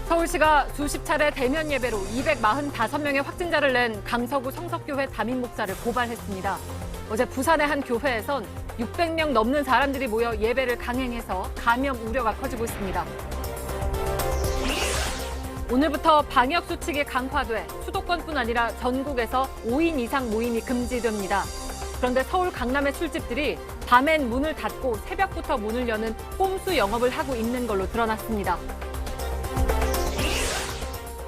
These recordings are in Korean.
서울시가 수십 차례 대면 예배로 245명의 확진자를 낸 강서구 성석교회 담임 목사를 고발했습니다. 어제 부산의 한 교회에선 600명 넘는 사람들이 모여 예배를 강행해서 감염 우려가 커지고 있습니다. 오늘부터 방역 수칙이 강화돼 수도권뿐 아니라 전국에서 5인 이상 모임이 금지됩니다. 그런데 서울 강남의 술집들이 밤엔 문을 닫고 새벽부터 문을 여는 꼼수 영업을 하고 있는 걸로 드러났습니다.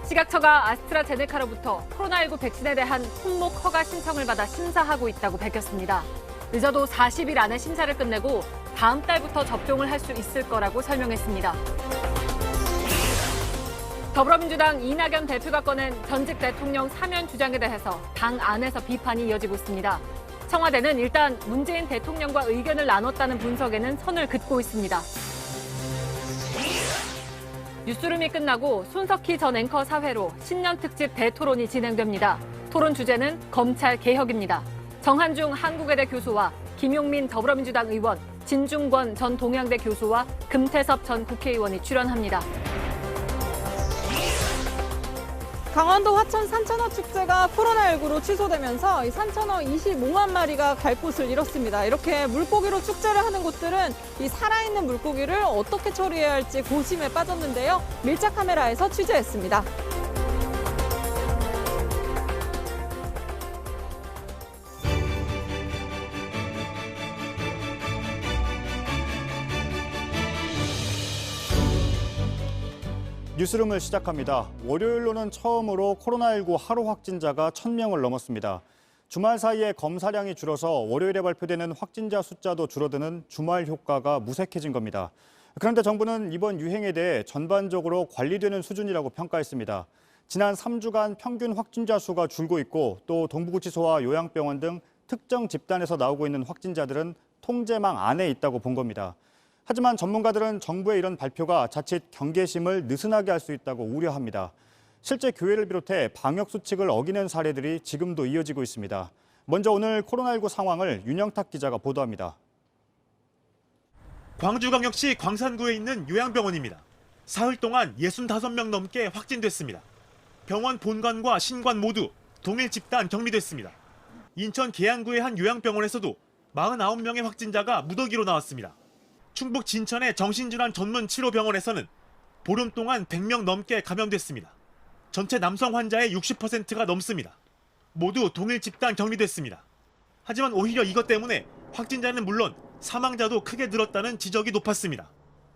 식약처가 아스트라제네카로부터 코로나19 백신에 대한 품목 허가 신청을 받아 심사하고 있다고 밝혔습니다. 늦어도 40일 안에 심사를 끝내고 다음 달부터 접종을 할 수 있을 거라고 설명했습니다. 더불어민주당 이낙연 대표가 꺼낸 전직 대통령 사면 주장에 대해서 당 안에서 비판이 이어지고 있습니다. 청와대는 일단 문재인 대통령과 의견을 나눴다는 분석에는 선을 긋고 있습니다. 뉴스룸이 끝나고 손석희 전 앵커 사회로 신년 특집 대토론이 진행됩니다. 토론 주제는 검찰 개혁입니다. 정한중 한국외대 교수와 김용민 더불어민주당 의원, 진중권 전 동양대 교수와 금태섭 전 국회의원이 출연합니다. 강원도 화천 산천어 축제가 코로나19로 취소되면서 이 산천어 25만 마리가 갈 곳을 잃었습니다. 이렇게 물고기로 축제를 하는 곳들은 이 살아있는 물고기를 어떻게 처리해야 할지 고심에 빠졌는데요. 밀착 카메라에서 취재했습니다. 뉴스룸을 시작합니다. 월요일로는 처음으로 코로나19 하루 확진자가 1,000명을 넘었습니다. 주말 사이에 검사량이 줄어서 월요일에 발표되는 확진자 숫자도 줄어드는 주말 효과가 무색해진 겁니다. 그런데 정부는 이번 유행에 대해 전반적으로 관리되는 수준이라고 평가했습니다. 지난 3주간 평균 확진자 수가 줄고 있고 또 동부구치소와 요양병원 등 특정 집단에서 나오고 있는 확진자들은 통제망 안에 있다고 본 겁니다. 하지만 전문가들은 정부의 이런 발표가 자칫 경계심을 느슨하게 할 수 있다고 우려합니다. 실제 교회를 비롯해 방역 수칙을 어기는 사례들이 지금도 이어지고 있습니다. 먼저 오늘 코로나19 상황을 윤영탁 기자가 보도합니다. 광주광역시 광산구에 있는 요양병원입니다. 사흘 동안 65명 넘게 확진됐습니다. 병원 본관과 신관 모두 동일 집단 격리됐습니다. 인천 계양구의 한 요양병원에서도 49명의 확진자가 무더기로 나왔습니다. 충북 진천의 정신질환 전문 치료병원에서는 보름 동안 100명 넘게 감염됐습니다. 전체 남성 환자의 60%가 넘습니다. 모두 동일 집단 격리됐습니다. 하지만 오히려 이것 때문에 확진자는 물론 사망자도 크게 늘었다는 지적이 높았습니다.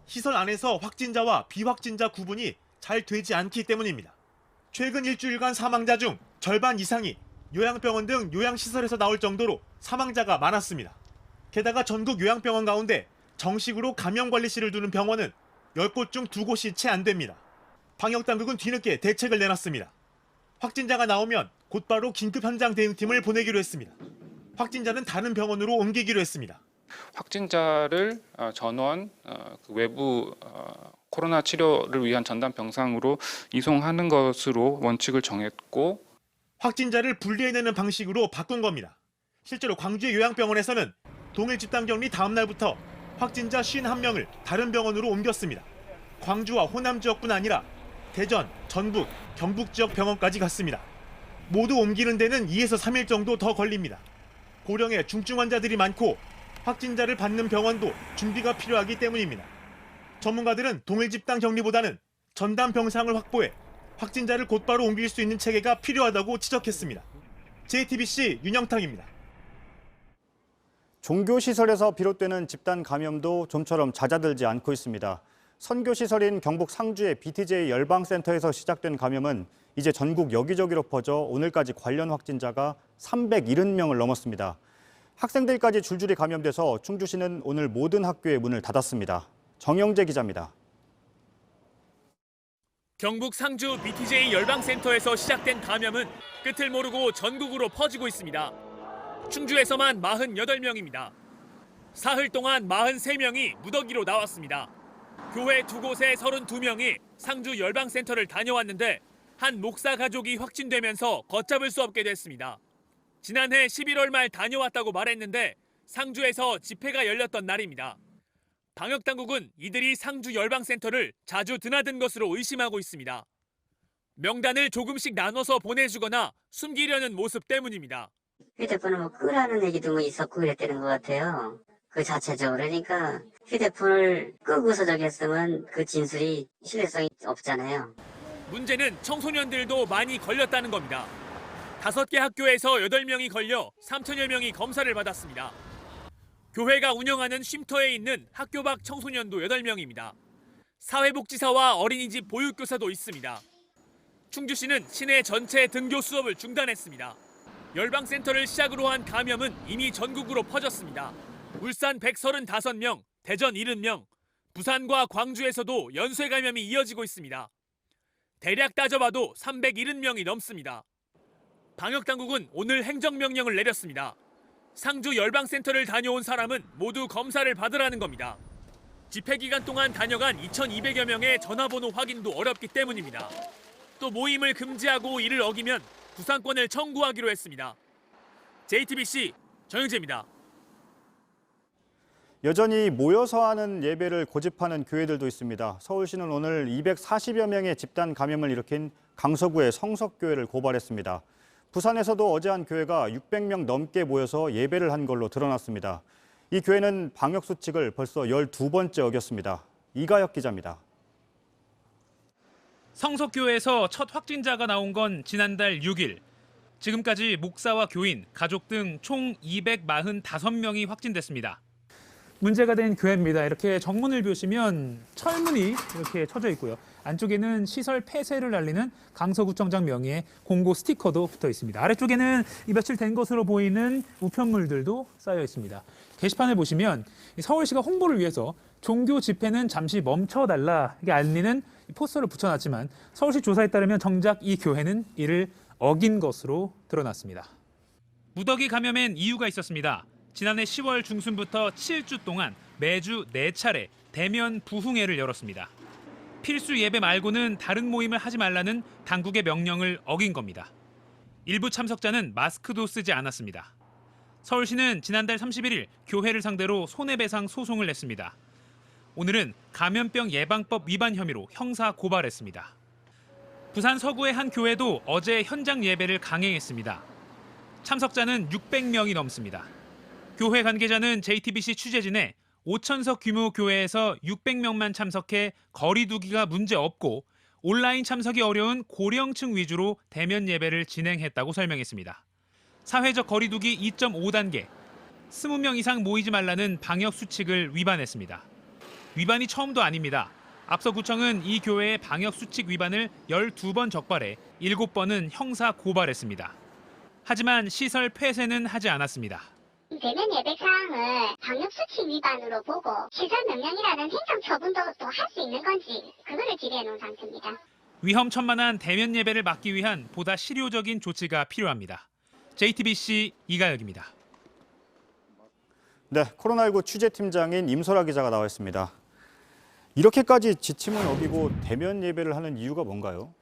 시설 안에서 확진자와 비확진자 구분이 잘 되지 않기 때문입니다. 최근 일주일간 사망자 중 절반 이상이 요양병원 등 요양시설에서 나올 정도로 사망자가 많았습니다. 게다가 전국 요양병원 가운데 정식으로 감염관리실을 두는 병원은 10곳 중 2곳이 채 안 됩니다. 방역당국은 뒤늦게 대책을 내놨습니다. 확진자가 나오면 곧바로 긴급 현장 대응팀을 보내기로 했습니다. 확진자는 다른 병원으로 옮기기로 했습니다. 확진자를 전원 외부 코로나 치료를 위한 전담 병상으로 이송하는 것으로 원칙을 정했고 확진자를 분리해내는 방식으로 바꾼 겁니다. 실제로 광주의 요양병원에서는 동일 집단 격리 다음 날부터 확진자 51명을 다른 병원으로 옮겼습니다. 광주와 호남 지역뿐 아니라 대전, 전북, 경북 지역 병원까지 갔습니다. 모두 옮기는 데는 2에서 3일 정도 더 걸립니다. 고령의 중증 환자들이 많고 확진자를 받는 병원도 준비가 필요하기 때문입니다. 전문가들은 동일 집단 격리보다는 전담 병상을 확보해 확진자를 곧바로 옮길 수 있는 체계가 필요하다고 지적했습니다. JTBC 윤영탁입니다. 종교시설에서 비롯되는 집단 감염도 좀처럼 잦아들지 않고 있습니다. 선교시설인 경북 상주의 BTJ 열방센터에서 시작된 감염은 이제 전국 여기저기로 퍼져 오늘까지 관련 확진자가 370명을 넘었습니다. 학생들까지 줄줄이 감염돼서 충주시는 오늘 모든 학교의 문을 닫았습니다. 정영재 기자입니다. 경북 상주 BTJ 열방센터에서 시작된 감염은 끝을 모르고 전국으로 퍼지고 있습니다. 충주에서만 48명입니다. 사흘 동안 43명이 무더기로 나왔습니다. 교회 2곳에 32명이 상주 열방센터를 다녀왔는데 한 목사 가족이 확진되면서 걷잡을 수 없게 됐습니다. 지난해 11월 말 다녀왔다고 말했는데 상주에서 집회가 열렸던 날입니다. 방역당국은 이들이 상주 열방센터를 자주 드나든 것으로 의심하고 있습니다. 명단을 조금씩 나눠서 보내주거나 숨기려는 모습 때문입니다. 휴대폰을 뭐 끄라는 얘기도 뭐 있었고 그랬다는 것 같아요. 그 자체적으로. 그러니까 휴대폰을 끄고서 저기 했으면 그 진술이 신뢰성이 없잖아요. 문제는 청소년들도 많이 걸렸다는 겁니다. 5개 학교에서 8명이 걸려 3천여 명이 검사를 받았습니다. 교회가 운영하는 쉼터에 있는 학교 밖 청소년도 8명입니다. 사회복지사와 어린이집 보육교사도 있습니다. 충주시는 시내 전체 등교 수업을 중단했습니다. 열방센터를 시작으로 한 감염은 이미 전국으로 퍼졌습니다. 울산 135명, 대전 70명, 부산과 광주에서도 연쇄 감염이 이어지고 있습니다. 대략 따져봐도 370명이 넘습니다. 방역당국은 오늘 행정명령을 내렸습니다. 상주 열방센터를 다녀온 사람은 모두 검사를 받으라는 겁니다. 집회기간 동안 다녀간 2,200여 명의 전화번호 확인도 어렵기 때문입니다. 또 모임을 금지하고 이를 어기면 구상권을 청구하기로 했습니다. JTBC 정영재입니다. 여전히 모여서 하는 예배를 고집하는 교회들도 있습니다. 서울시는 오늘 240여 명의 집단 감염을 일으킨 강서구의 성석교회를 고발했습니다. 부산에서도 어제 한 교회가 600명 넘게 모여서 예배를 한 걸로 드러났습니다. 이 교회는 방역수칙을 벌써 12번째 어겼습니다. 이가혁 기자입니다. 성석교회에서 첫 확진자가 나온 건 지난달 6일. 지금까지 목사와 교인, 가족 등 총 245명이 확진됐습니다. 문제가 된 교회입니다. 이렇게 정문을 보시면 철문이 이렇게 쳐져 있고요. 안쪽에는 시설 폐쇄를 알리는 강서구청장 명의의 공고 스티커도 붙어 있습니다. 아래쪽에는 이 며칠 된 것으로 보이는 우편물들도 쌓여 있습니다. 게시판을 보시면 서울시가 홍보를 위해서 종교 집회는 잠시 멈춰달라 이게 알리는 포스터를 붙여놨지만 서울시 조사에 따르면 정작 이 교회는 이를 어긴 것으로 드러났습니다. 무더기 감염엔 이유가 있었습니다. 지난해 10월 중순부터 7주 동안 매주 4차례 대면 부흥회를 열었습니다. 필수 예배 말고는 다른 모임을 하지 말라는 당국의 명령을 어긴 겁니다. 일부 참석자는 마스크도 쓰지 않았습니다. 서울시는 지난달 31일 교회를 상대로 손해배상 소송을 냈습니다. 오늘은 감염병 예방법 위반 혐의로 형사 고발했습니다. 부산 서구의 한 교회도 어제 현장 예배를 강행했습니다. 참석자는 600명이 넘습니다. 교회 관계자는 JTBC 취재진에 5,000석 규모 교회에서 600명만 참석해 거리 두기가 문제 없고 온라인 참석이 어려운 고령층 위주로 대면 예배를 진행했다고 설명했습니다. 사회적 거리 두기 2.5단계, 20명 이상 모이지 말라는 방역 수칙을 위반했습니다. 위반이 처음도 아닙니다. 앞서 구청은 이 교회의 방역 수칙 위반을 12번 적발해 7번은 형사 고발했습니다. 하지만 시설 폐쇄는 하지 않았습니다. 대면 예배 사항을 방역수칙 위반으로 보고 시설 명령이라는 행정처분도 또 할 수 있는 건지 그거를 질의해 놓은 상태입니다. 위험천만한 대면 예배를 막기 위한 보다 실효적인 조치가 필요합니다. JTBC 이가혁입니다. 네, 코로나19 취재팀장인 임설아 기자가 나와 있습니다. 이렇게까지 지침을 어기고 대면 예배를 하는 이유가 뭔가요?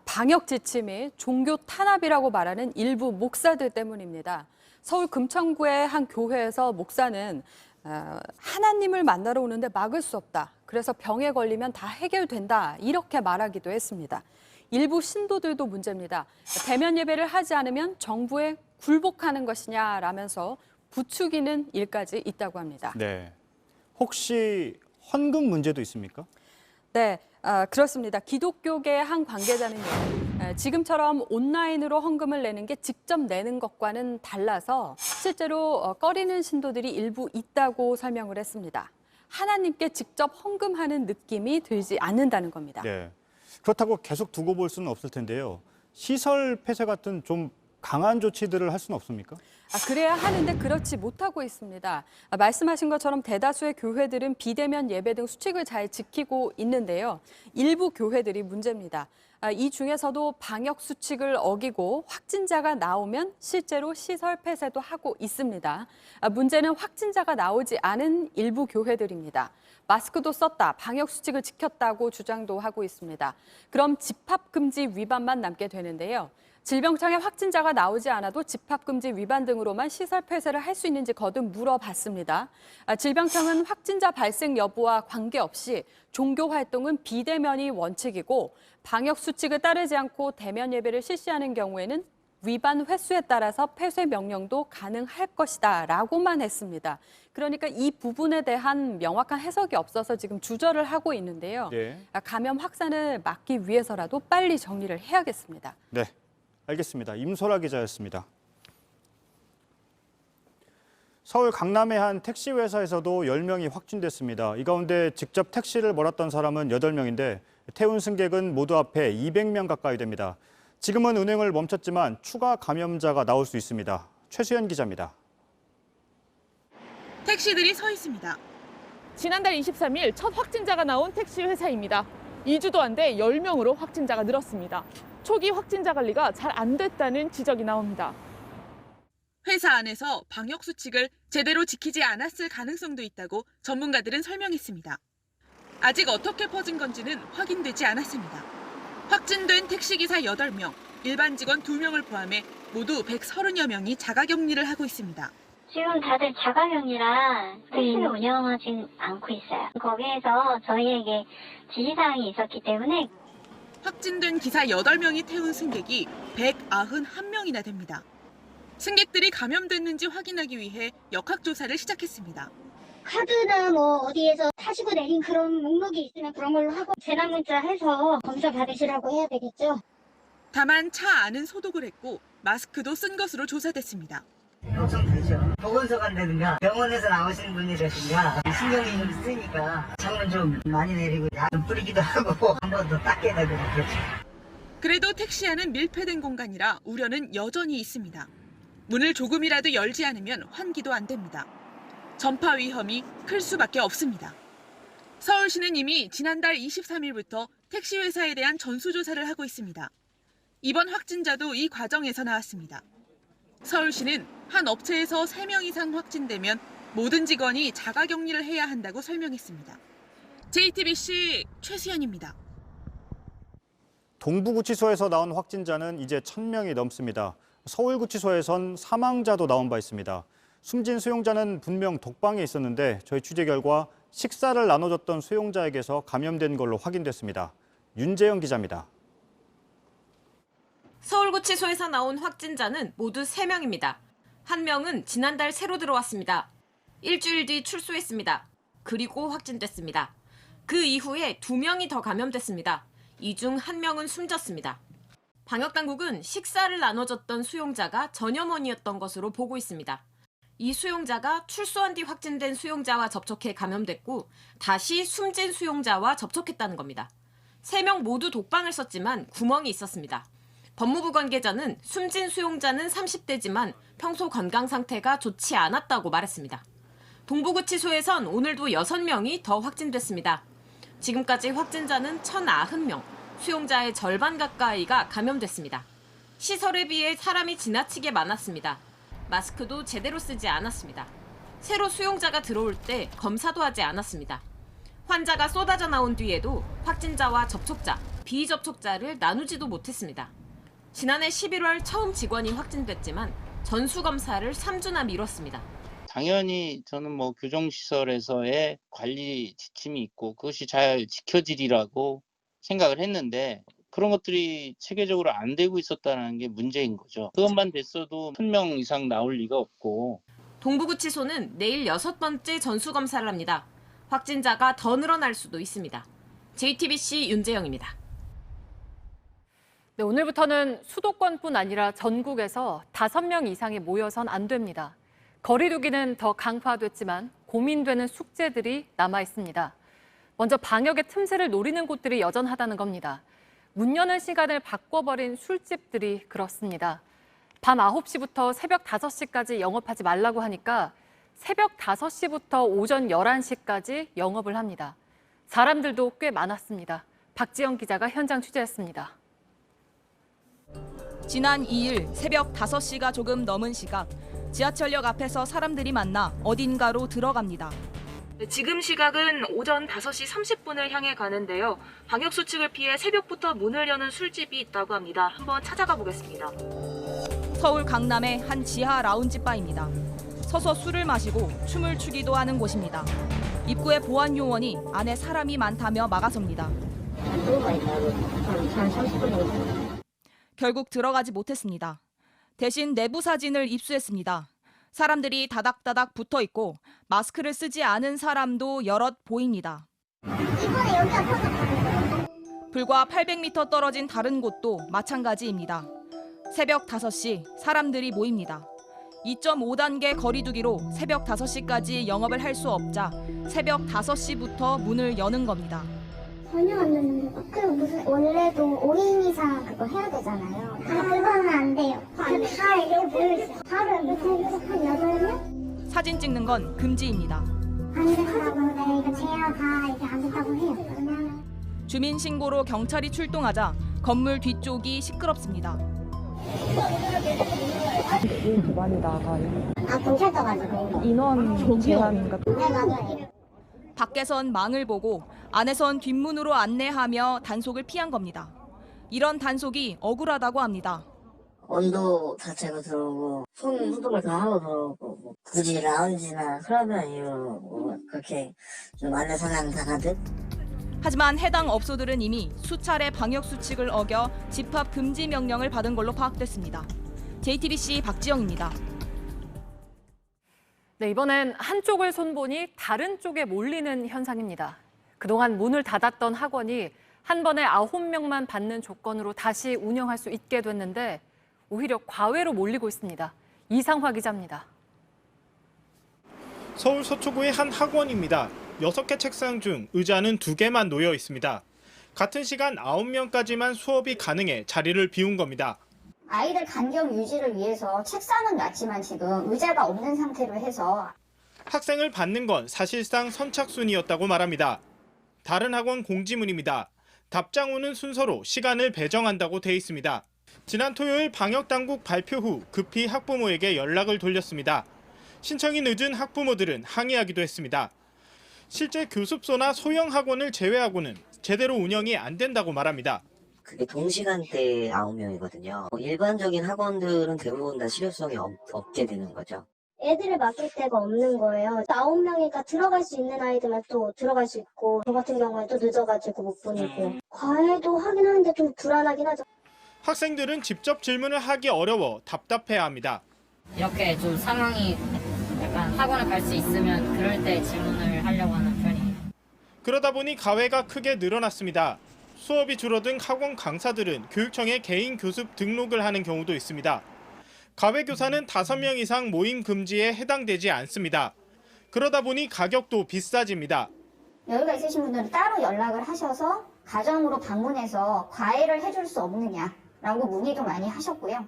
방역 지침이 종교 탄압이라고 말하는 일부 목사들 때문입니다. 서울 금천구의 한 교회에서 목사는 하나님을 만나러 오는데 막을 수 없다. 그래서 병에 걸리면 다 해결된다. 이렇게 말하기도 했습니다. 일부 신도들도 문제입니다. 대면 예배를 하지 않으면 정부에 굴복하는 것이냐라면서 부추기는 일까지 있다고 합니다. 네, 혹시 헌금 문제도 있습니까? 네, 그렇습니다. 기독교계 한 관계자는요, 지금처럼 온라인으로 헌금을 내는 게 직접 내는 것과는 달라서 실제로 꺼리는 신도들이 일부 있다고 설명을 했습니다. 하나님께 직접 헌금하는 느낌이 들지 않는다는 겁니다. 네, 그렇다고 계속 두고 볼 수는 없을 텐데요. 시설 폐쇄 같은 좀 강한 조치들을 할 수는 없습니까? 그래야 하는데 그렇지 못하고 있습니다. 말씀하신 것처럼 대다수의 교회들은 비대면 예배 등 수칙을 잘 지키고 있는데요. 일부 교회들이 문제입니다. 이 중에서도 방역 수칙을 어기고 확진자가 나오면 실제로 시설 폐쇄도 하고 있습니다. 문제는 확진자가 나오지 않은 일부 교회들입니다. 마스크도 썼다, 방역 수칙을 지켰다고 주장도 하고 있습니다. 그럼 집합 금지 위반만 남게 되는데요. 질병청에 확진자가 나오지 않아도 집합금지 위반 등으로만 시설 폐쇄를 할 수 있는지 거듭 물어봤습니다. 질병청은 확진자 발생 여부와 관계없이 종교 활동은 비대면이 원칙이고 방역 수칙을 따르지 않고 대면 예배를 실시하는 경우에는 위반 횟수에 따라서 폐쇄 명령도 가능할 것이다 라고만 했습니다. 그러니까 이 부분에 대한 명확한 해석이 없어서 지금 주저를 하고 있는데요. 네. 감염 확산을 막기 위해서라도 빨리 정리를 해야겠습니다. 네, 알겠습니다. 임소라 기자였습니다. 서울 강남의 한 택시 회사에서도 10명이 확진됐습니다. 이 가운데 직접 택시를 몰았던 사람은 8명인데 태운 승객은 모두 합해 200명 가까이 됩니다. 지금은 운행을 멈췄지만 추가 감염자가 나올 수 있습니다. 최수연 기자입니다. 택시들이 서 있습니다. 지난달 23일 첫 확진자가 나온 택시 회사입니다. 2주도 안 돼 10명으로 확진자가 늘었습니다. 초기 확진자 관리가 잘 안 됐다는 지적이 나옵니다. 회사 안에서 방역 수칙을 제대로 지키지 않았을 가능성도 있다고 전문가들은 설명했습니다. 아직 어떻게 퍼진 건지는 확인되지 않았습니다. 확진된 택시기사 8명, 일반 직원 2명을 포함해 모두 130여 명이 자가격리를 하고 있습니다. 지금 다들 자가격리라 택시를 운영하진 않고 있어요. 거기에서 저희에게 지시사항이 있었기 때문에 확진된 기사 8명이 태운 승객이 191명이나 됩니다. 승객들이 감염됐는지 확인하기 위해 역학조사를 시작했습니다. 카드나 뭐 어디에서 타시고 내린 그런 목록이 있으면 그런 걸로 하고 재난문자 해서 검사 받으시라고 해야 되겠죠. 다만 차 안은 소독을 했고 마스크도 쓴 것으로 조사됐습니다. 엄청 되죠. 보건소 간다든가 병원에서 나오시는 분이라든가 신경이 좀 쓰니까 창문 좀 많이 내리고 좀 뿌리기도 하고 한 번 더 닦게 되고 그렇죠. 그래도 택시 안은 밀폐된 공간이라 우려는 여전히 있습니다. 문을 조금이라도 열지 않으면 환기도 안 됩니다. 전파 위험이 클 수밖에 없습니다. 서울시는 이미 지난달 23일부터 택시 회사에 대한 전수조사를 하고 있습니다. 이번 확진자도 이 과정에서 나왔습니다. 서울시는 한 업체에서 3명 이상 확진되면 모든 직원이 자가격리를 해야 한다고 설명했습니다. JTBC 최수연입니다. 동부구치소에서 나온 확진자는 이제 1,000명이 넘습니다. 서울구치소에선 사망자도 나온 바 있습니다. 숨진 수용자는 분명 독방에 있었는데 저희 취재 결과 식사를 나눠줬던 수용자에게서 감염된 걸로 확인됐습니다. 윤재영 기자입니다. 서울구치소에서 나온 확진자는 모두 3명입니다. 한 명은 지난달 새로 들어왔습니다. 일주일 뒤 출소했습니다. 그리고 확진됐습니다. 그 이후에 2명이 더 감염됐습니다. 이 중 1명은 숨졌습니다. 방역당국은 식사를 나눠줬던 수용자가 전염원이었던 것으로 보고 있습니다. 이 수용자가 출소한 뒤 확진된 수용자와 접촉해 감염됐고 다시 숨진 수용자와 접촉했다는 겁니다. 3명 모두 독방을 썼지만 구멍이 있었습니다. 법무부 관계자는 숨진 수용자는 30대지만 평소 건강 상태가 좋지 않았다고 말했습니다. 동부구치소에선 오늘도 6명이 더 확진됐습니다. 지금까지 확진자는 1,090명, 수용자의 절반 가까이가 감염됐습니다. 시설에 비해 사람이 지나치게 많았습니다. 마스크도 제대로 쓰지 않았습니다. 새로 수용자가 들어올 때 검사도 하지 않았습니다. 환자가 쏟아져 나온 뒤에도 확진자와 접촉자, 비접촉자를 나누지도 못했습니다. 지난해 11월 처음 직원이 확진됐지만 전수검사를 3주나 미뤘습니다. 당연히 저는 뭐 교정시설에서의 관리 지침이 있고 그것이 잘 지켜지리라고 생각을 했는데 그런 것들이 체계적으로 안 되고 있었다는 게 문제인 거죠. 그것만 됐어도 1,000명 이상 나올 리가 없고. 동부구치소는 내일 6번째 전수검사를 합니다. 확진자가 더 늘어날 수도 있습니다. JTBC 윤재영입니다. 네, 오늘부터는 수도권뿐 아니라 전국에서 5명 이상이 모여선 안 됩니다. 거리 두기는 더 강화됐지만 고민되는 숙제들이 남아 있습니다. 먼저 방역의 틈새를 노리는 곳들이 여전하다는 겁니다. 문 여는 시간을 바꿔버린 술집들이 그렇습니다. 밤 9시부터 새벽 5시까지 영업하지 말라고 하니까 새벽 5시부터 오전 11시까지 영업을 합니다. 사람들도 꽤 많았습니다. 박지영 기자가 현장 취재했습니다. 지난 2일 새벽 5시가 조금 넘은 시각 지하철역 앞에서 사람들이 만나 어딘가로 들어갑니다. 지금 시각은 오전 5시 30분을 향해 가는데요. 방역수칙을 피해 새벽부터 문을 여는 술집이 있다고 합니다. 한번 찾아가 보겠습니다. 서울 강남의 한 지하 라운지 바입니다. 서서 술을 마시고 춤을 추기도 하는 곳입니다. 입구에 보안 요원이 안에 사람이 많다며 막아섭니다. 결국 들어가지 못했습니다. 대신 내부 사진을 입수했습니다. 사람들이 다닥다닥 붙어 있고 마스크를 쓰지 않은 사람도 여럿 보입니다. 불과 800m 떨어진 다른 곳도 마찬가지입니다. 새벽 5시 사람들이 모입니다. 2.5단계 거리두기로 새벽 5시까지 영업을 할 수 없자 새벽 5시부터 문을 여는 겁니다. 전혀 안 됐는데 그 무슨 원래도 5인 이상 그거 해야 되잖아요. 그거는 안 돼요. 다 이게 모여있어요. 하루에 무슨 한 8명? 사진 찍는 건 금지입니다. 안 된다고 네, 이거 제야 다 이게 안 된다고 해요. 그냥. 주민 신고로 경찰이 출동하자 건물 뒤쪽이 시끄럽습니다. 많이 나가요. 아 경찰 떠가지고. 인원 제한인가? 네 맞아요. 밖에선 망을 보고 안에선 뒷문으로 안내하며 단속을 피한 겁니다. 이런 단속이 억울하다고 합니다. 온도 자체가 들어오고 손 소독을 다 하고 들어오고 뭐 굳이 라운지나 클럽이나 이런 그렇게 좀 안내 사항 다 가득. 하지만 해당 업소들은 이미 수차례 방역수칙을 어겨 집합 금지 명령을 받은 걸로 파악됐습니다. JTBC 박지영입니다. 네, 이번엔 한쪽을 손보니 다른 쪽에 몰리는 현상입니다. 그동안 문을 닫았던 학원이 한 번에 9명만 받는 조건으로 다시 운영할 수 있게 됐는데 오히려 과외로 몰리고 있습니다. 이상화 기자입니다. 서울 서초구의 한 학원입니다. 6개 책상 중 의자는 2개만 놓여 있습니다. 같은 시간 9명까지만 수업이 가능해 자리를 비운 겁니다. 아이들 간격 유지를 위해서 책상은 놨지만 지금 의자가 없는 상태로 해서 학생을 받는 건 사실상 선착순이었다고 말합니다. 다른 학원 공지문입니다. 답장 오는 순서로 시간을 배정한다고 돼 있습니다. 지난 토요일 방역당국 발표 후 급히 학부모에게 연락을 돌렸습니다. 신청이 늦은 학부모들은 항의하기도 했습니다. 실제 교습소나 소형 학원을 제외하고는 제대로 운영이 안 된다고 말합니다. 그게 동시간대에 9명이거든요. 일반적인 학원들은 대부분 다 실효성이 없게 되는 거죠. 애들을 맡길 데가 없는 거예요. 9명이니까 들어갈 수 있는 아이들만 또 들어갈 수 있고 저 같은 경우에 또 늦어가지고 못 보내고 과외도 하긴 하는데 좀 불안하긴 하죠. 학생들은 직접 질문을 하기 어려워 답답해합니다. 이렇게 좀 상황이 약간 학원을 갈 수 있으면 그럴 때 질문을 하려고 하는 편이에요. 그러다 보니 과외가 크게 늘어났습니다. 수업이 줄어든 학원 강사들은 교육청에 개인 교습 등록을 하는 경우도 있습니다. 과외 교사는 5명 이상 모임 금지에 해당되지 않습니다. 그러다 보니 가격도 비싸집니다. 여유가 있으신 분들은 따로 연락을 하셔서 가정으로 방문해서 과외를 해줄 수 없느냐라고 문의도 많이 하셨고요.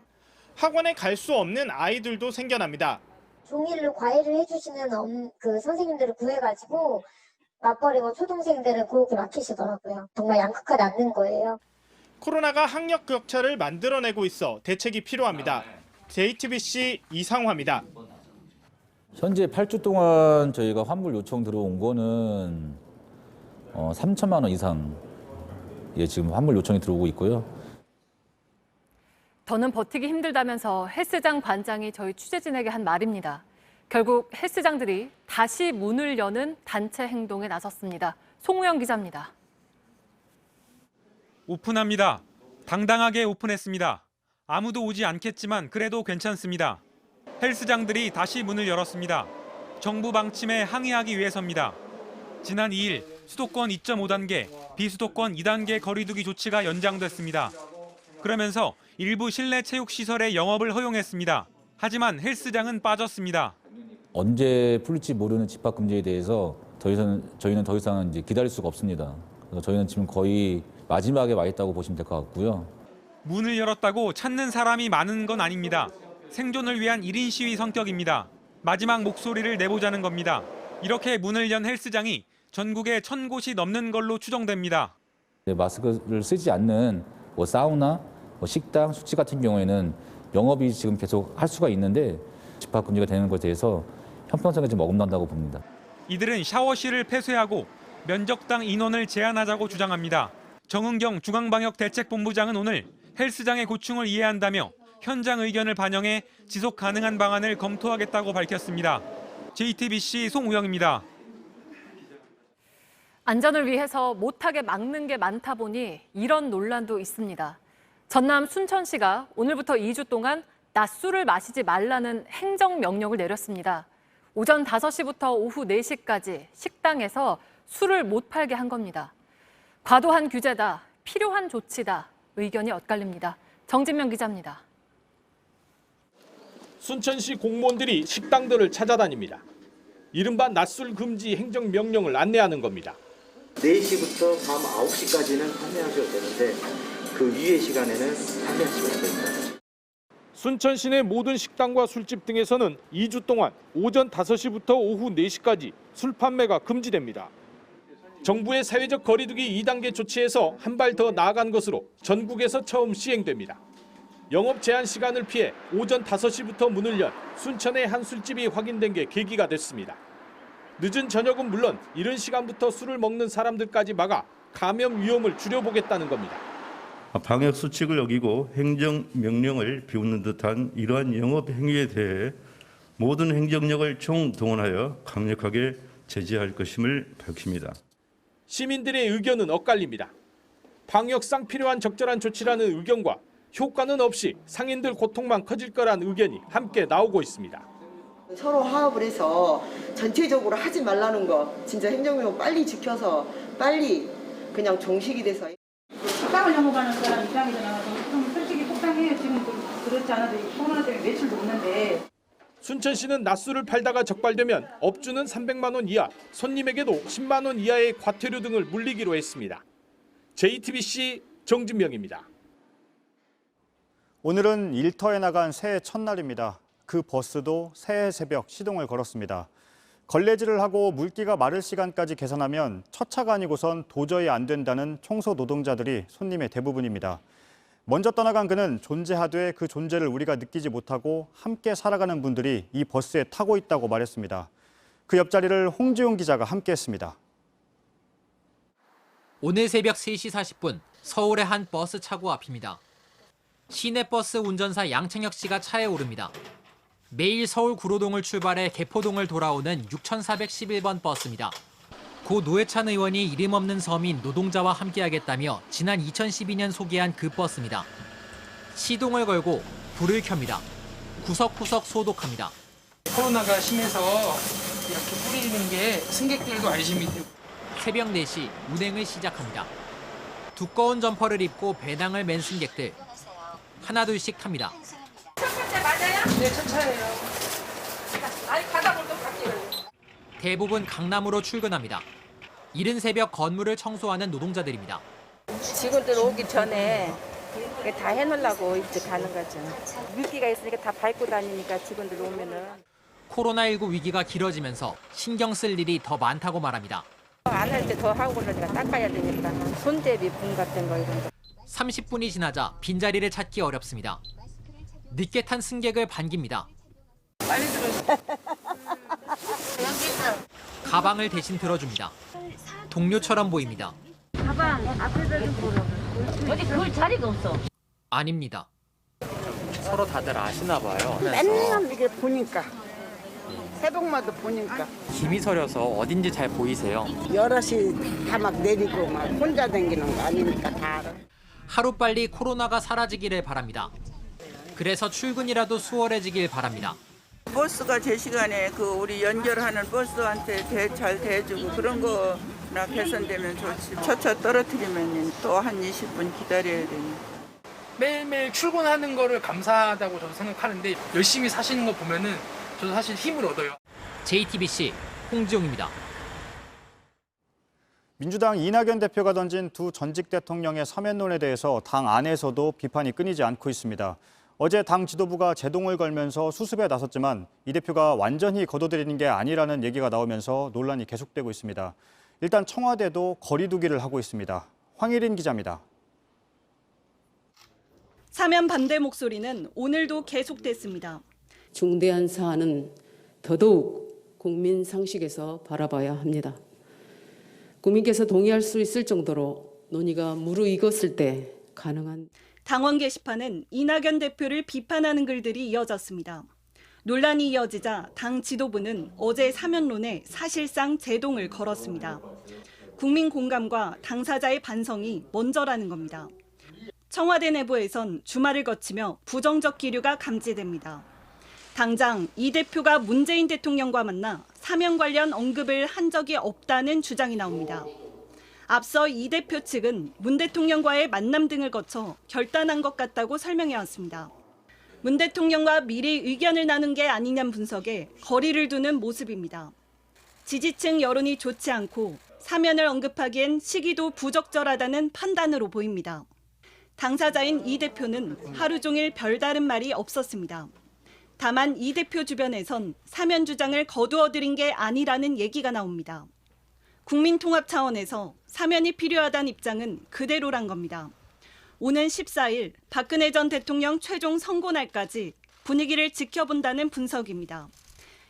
학원에 갈 수 없는 아이들도 생겨납니다. 종일로 과외를 해주시는 그 선생님들을 구해가지고 맞벌이고 초등생들은 그렇게 맡기시더라고요. 정말 양극화 낳는 거예요. 코로나가 학력 격차를 만들어내고 있어 대책이 필요합니다. JTBC 이상화입니다. 현재 8주 동안 저희가 환불 요청 들어온 거는 3천만 원 이상 지금 환불 요청이 들어오고 있고요. 더는 버티기 힘들다면서 헬스장 관장이 저희 취재진에게 한 말입니다. 결국 헬스장들이 다시 문을 여는 단체 행동에 나섰습니다. 송우영 기자입니다. 오픈합니다. 당당하게 오픈했습니다. 아무도 오지 않겠지만 그래도 괜찮습니다. 헬스장들이 다시 문을 열었습니다. 정부 방침에 항의하기 위해서입니다. 지난 2일 수도권 2.5단계, 비수도권 2단계 거리두기 조치가 연장됐습니다. 그러면서 일부 실내 체육시설의 영업을 허용했습니다. 하지만 헬스장은 빠졌습니다. 언제 풀릴지 모르는 집합 금지에 대해서 저희는 더 이상 이제 기다릴 수가 없습니다. 그래서 저희는 지금 거의 마지막에 와 있다고 보시면 될 것 같고요. 문을 열었다고 찾는 사람이 많은 건 아닙니다. 생존을 위한 1인 시위 성격입니다. 마지막 목소리를 내보자는 겁니다. 이렇게 문을 연 헬스장이 전국에 1,000곳이 넘는 걸로 추정됩니다. 마스크를 쓰지 않는 사우나, 식당, 숙취 같은 경우에는 영업이 지금 계속 할 수가 있는데 집합 금지가 되는 것에 대해서 형평성에 좀 어긋난다고 봅니다. 이들은 샤워실을 폐쇄하고 면적당 인원을 제한하자고 주장합니다. 정은경 중앙방역대책본부장은 오늘 헬스장의 고충을 이해한다며 현장 의견을 반영해 지속 가능한 방안을 검토하겠다고 밝혔습니다. JTBC 송우영입니다. 안전을 위해서 못하게 막는 게 많다 보니 이런 논란도 있습니다. 전남 순천시가 오늘부터 2주 동안 낮술을 마시지 말라는 행정명령을 내렸습니다. 오전 5시부터 오후 4시까지 식당에서 술을 못 팔게 한 겁니다. 과도한 규제다, 필요한 조치다, 의견이 엇갈립니다. 정진명 기자입니다. 순천시 공무원들이 식당들을 찾아다닙니다. 이른바 낮술 금지 행정명령을 안내하는 겁니다. 4시부터 밤 9시까지는 판매하셔도 되는데 그 이외 시간에는 판매하시면 안 됩니다. 순천시 내 모든 식당과 술집 등에서는 2주 동안 오전 5시부터 오후 4시까지 술 판매가 금지됩니다. 정부의 사회적 거리두기 2단계 조치에서 한 발 더 나아간 것으로 전국에서 처음 시행됩니다. 영업 제한 시간을 피해 오전 5시부터 문을 연 순천의 한 술집이 확인된 게 계기가 됐습니다. 늦은 저녁은 물론 이른 시간부터 술을 먹는 사람들까지 막아 감염 위험을 줄여보겠다는 겁니다. 방역 수칙을 어기고 행정명령을 비웃는 듯한 이러한 영업 행위에 대해 모든 행정력을 총동원하여 강력하게 제재할 것임을 밝힙니다. 시민들의 의견은 엇갈립니다. 방역상 필요한 적절한 조치라는 의견과 효과는 없이 상인들 고통만 커질 거란 의견이 함께 나오고 있습니다. 서로 화합을 해서 전체적으로 하지 말라는 거 진짜 행정명령 빨리 지켜서 빨리 그냥 정식이 돼서. 식당을 영업하는 사람 입장에서 나와서 솔직히 속상해요. 지금 그렇지 않아도 코로나 때문에 매출도 없는데. 순천시는 낮술을 팔다가 적발되면 업주는 300만 원 이하, 손님에게도 10만 원 이하의 과태료 등을 물리기로 했습니다. JTBC 정진명입니다. 오늘은 일터에 나간 새해 첫날입니다. 그 버스도 새해 새벽 시동을 걸었습니다. 걸레질을 하고 물기가 마를 시간까지 계산하면 첫 차가 아니고선 도저히 안 된다는 청소 노동자들이 손님의 대부분입니다. 먼저 떠나간 그는 존재하되 그 존재를 우리가 느끼지 못하고 함께 살아가는 분들이 이 버스에 타고 있다고 말했습니다. 그 옆자리를 홍지용 기자가 함께했습니다. 오늘 새벽 3시 40분 서울의 한 버스 차고 앞입니다. 시내버스 운전사 양창혁 씨가 차에 오릅니다. 매일 서울 구로동을 출발해 개포동을 돌아오는 6411번 버스입니다. 고 노회찬 의원이 이름 없는 서민 노동자와 함께하겠다며 지난 2012년 소개한 그 버스입니다. 시동을 걸고 불을 켭니다. 구석구석 소독합니다. 코로나가 심해서 이렇게 뿌리는 게 승객들도 안심이 되고. 새벽 4시 운행을 시작합니다. 두꺼운 점퍼를 입고 배낭을 맨 승객들. 하나둘씩 탑니다. 첫 번째 맞아요? 네, 첫 차예요. 아니 가다 볼도 갈게요. 대부분 강남으로 출근합니다. 이른 새벽 건물을 청소하는 노동자들입니다. 직원들 오기 전에 다 해놓으려고 일찍 가는 거죠. 물기가 있으니까 다 밟고 다니니까 직원들 오면은. 코로나19 위기가 길어지면서 신경 쓸 일이 더 많다고 말합니다. 안 할 때 더 하고 그러니까 닦아야 되니까 손대비 분 같은 거 이런 거. 30분이 지나자 빈자리를 찾기 어렵습니다. 늦게 탄 승객을 반깁니다. 빨리 들어오세요. 가방을 대신 들어줍니다. 동료처럼 보입니다. 가방 앞에다 좀 보러. 어디 그럴 자리가 없어. 아닙니다. 서로 다들 아시나 봐요. 맨날 이게 보니까. 새벽마다 보니까. 힘이 서려서 어딘지 잘 보이세요? 여럿이 다 막 내리고 막 혼자 다니는 거 아니니까 다 알아. 하루빨리 코로나가 사라지기를 바랍니다. 그래서 출근이라도 수월해지길 바랍니다. 버스가 제 시간에 그 우리 연결하는 버스한테 잘 대해주고 그런 거나 개선되면 좋지. 첫차 떨어뜨리면 또 한 20분 기다려야 되니. 매일매일 출근하는 거를 감사하다고 저도 생각하는데 열심히 사시는 거 보면은 저도 사실 힘을 얻어요. JTBC 홍지용입니다. 민주당 이낙연 대표가 던진 두 전직 대통령의 사면론에 대해서 당 안에서도 비판이 끊이지 않고 있습니다. 어제 당 지도부가 제동을 걸면서 수습에 나섰지만 이 대표가 완전히 거둬들이는 게 아니라는 얘기가 나오면서 논란이 계속되고 있습니다. 일단 청와대도 거리두기를 하고 있습니다. 황일인 기자입니다. 사면 반대 목소리는 오늘도 계속됐습니다. 중대한 사안은 더더욱 국민 상식에서 바라봐야 합니다. 국민께서 동의할 수 있을 정도로 논의가 무르익었을 때 가능한 당원 게시판은 이낙연 대표를 비판하는 글들이 이어졌습니다. 논란이 이어지자 당 지도부는 어제 사면론에 사실상 제동을 걸었습니다. 국민 공감과 당사자의 반성이 먼저라는 겁니다. 청와대 내부에선 주말을 거치며 부정적 기류가 감지됩니다. 당장 이 대표가 문재인 대통령과 만나 사면 관련 언급을 한 적이 없다는 주장이 나옵니다. 앞서 이 대표 측은 문 대통령과의 만남 등을 거쳐 결단한 것 같다고 설명해왔습니다. 문 대통령과 미리 의견을 나눈 게 아니냐는 분석에 거리를 두는 모습입니다. 지지층 여론이 좋지 않고 사면을 언급하기엔 시기도 부적절하다는 판단으로 보입니다. 당사자인 이 대표는 하루 종일 별다른 말이 없었습니다. 다만 이 대표 주변에선 사면 주장을 거두어들인 게 아니라는 얘기가 나옵니다. 국민통합 차원에서 사면이 필요하다는 입장은 그대로란 겁니다. 오는 14일 박근혜 전 대통령 최종 선고 날까지 분위기를 지켜본다는 분석입니다.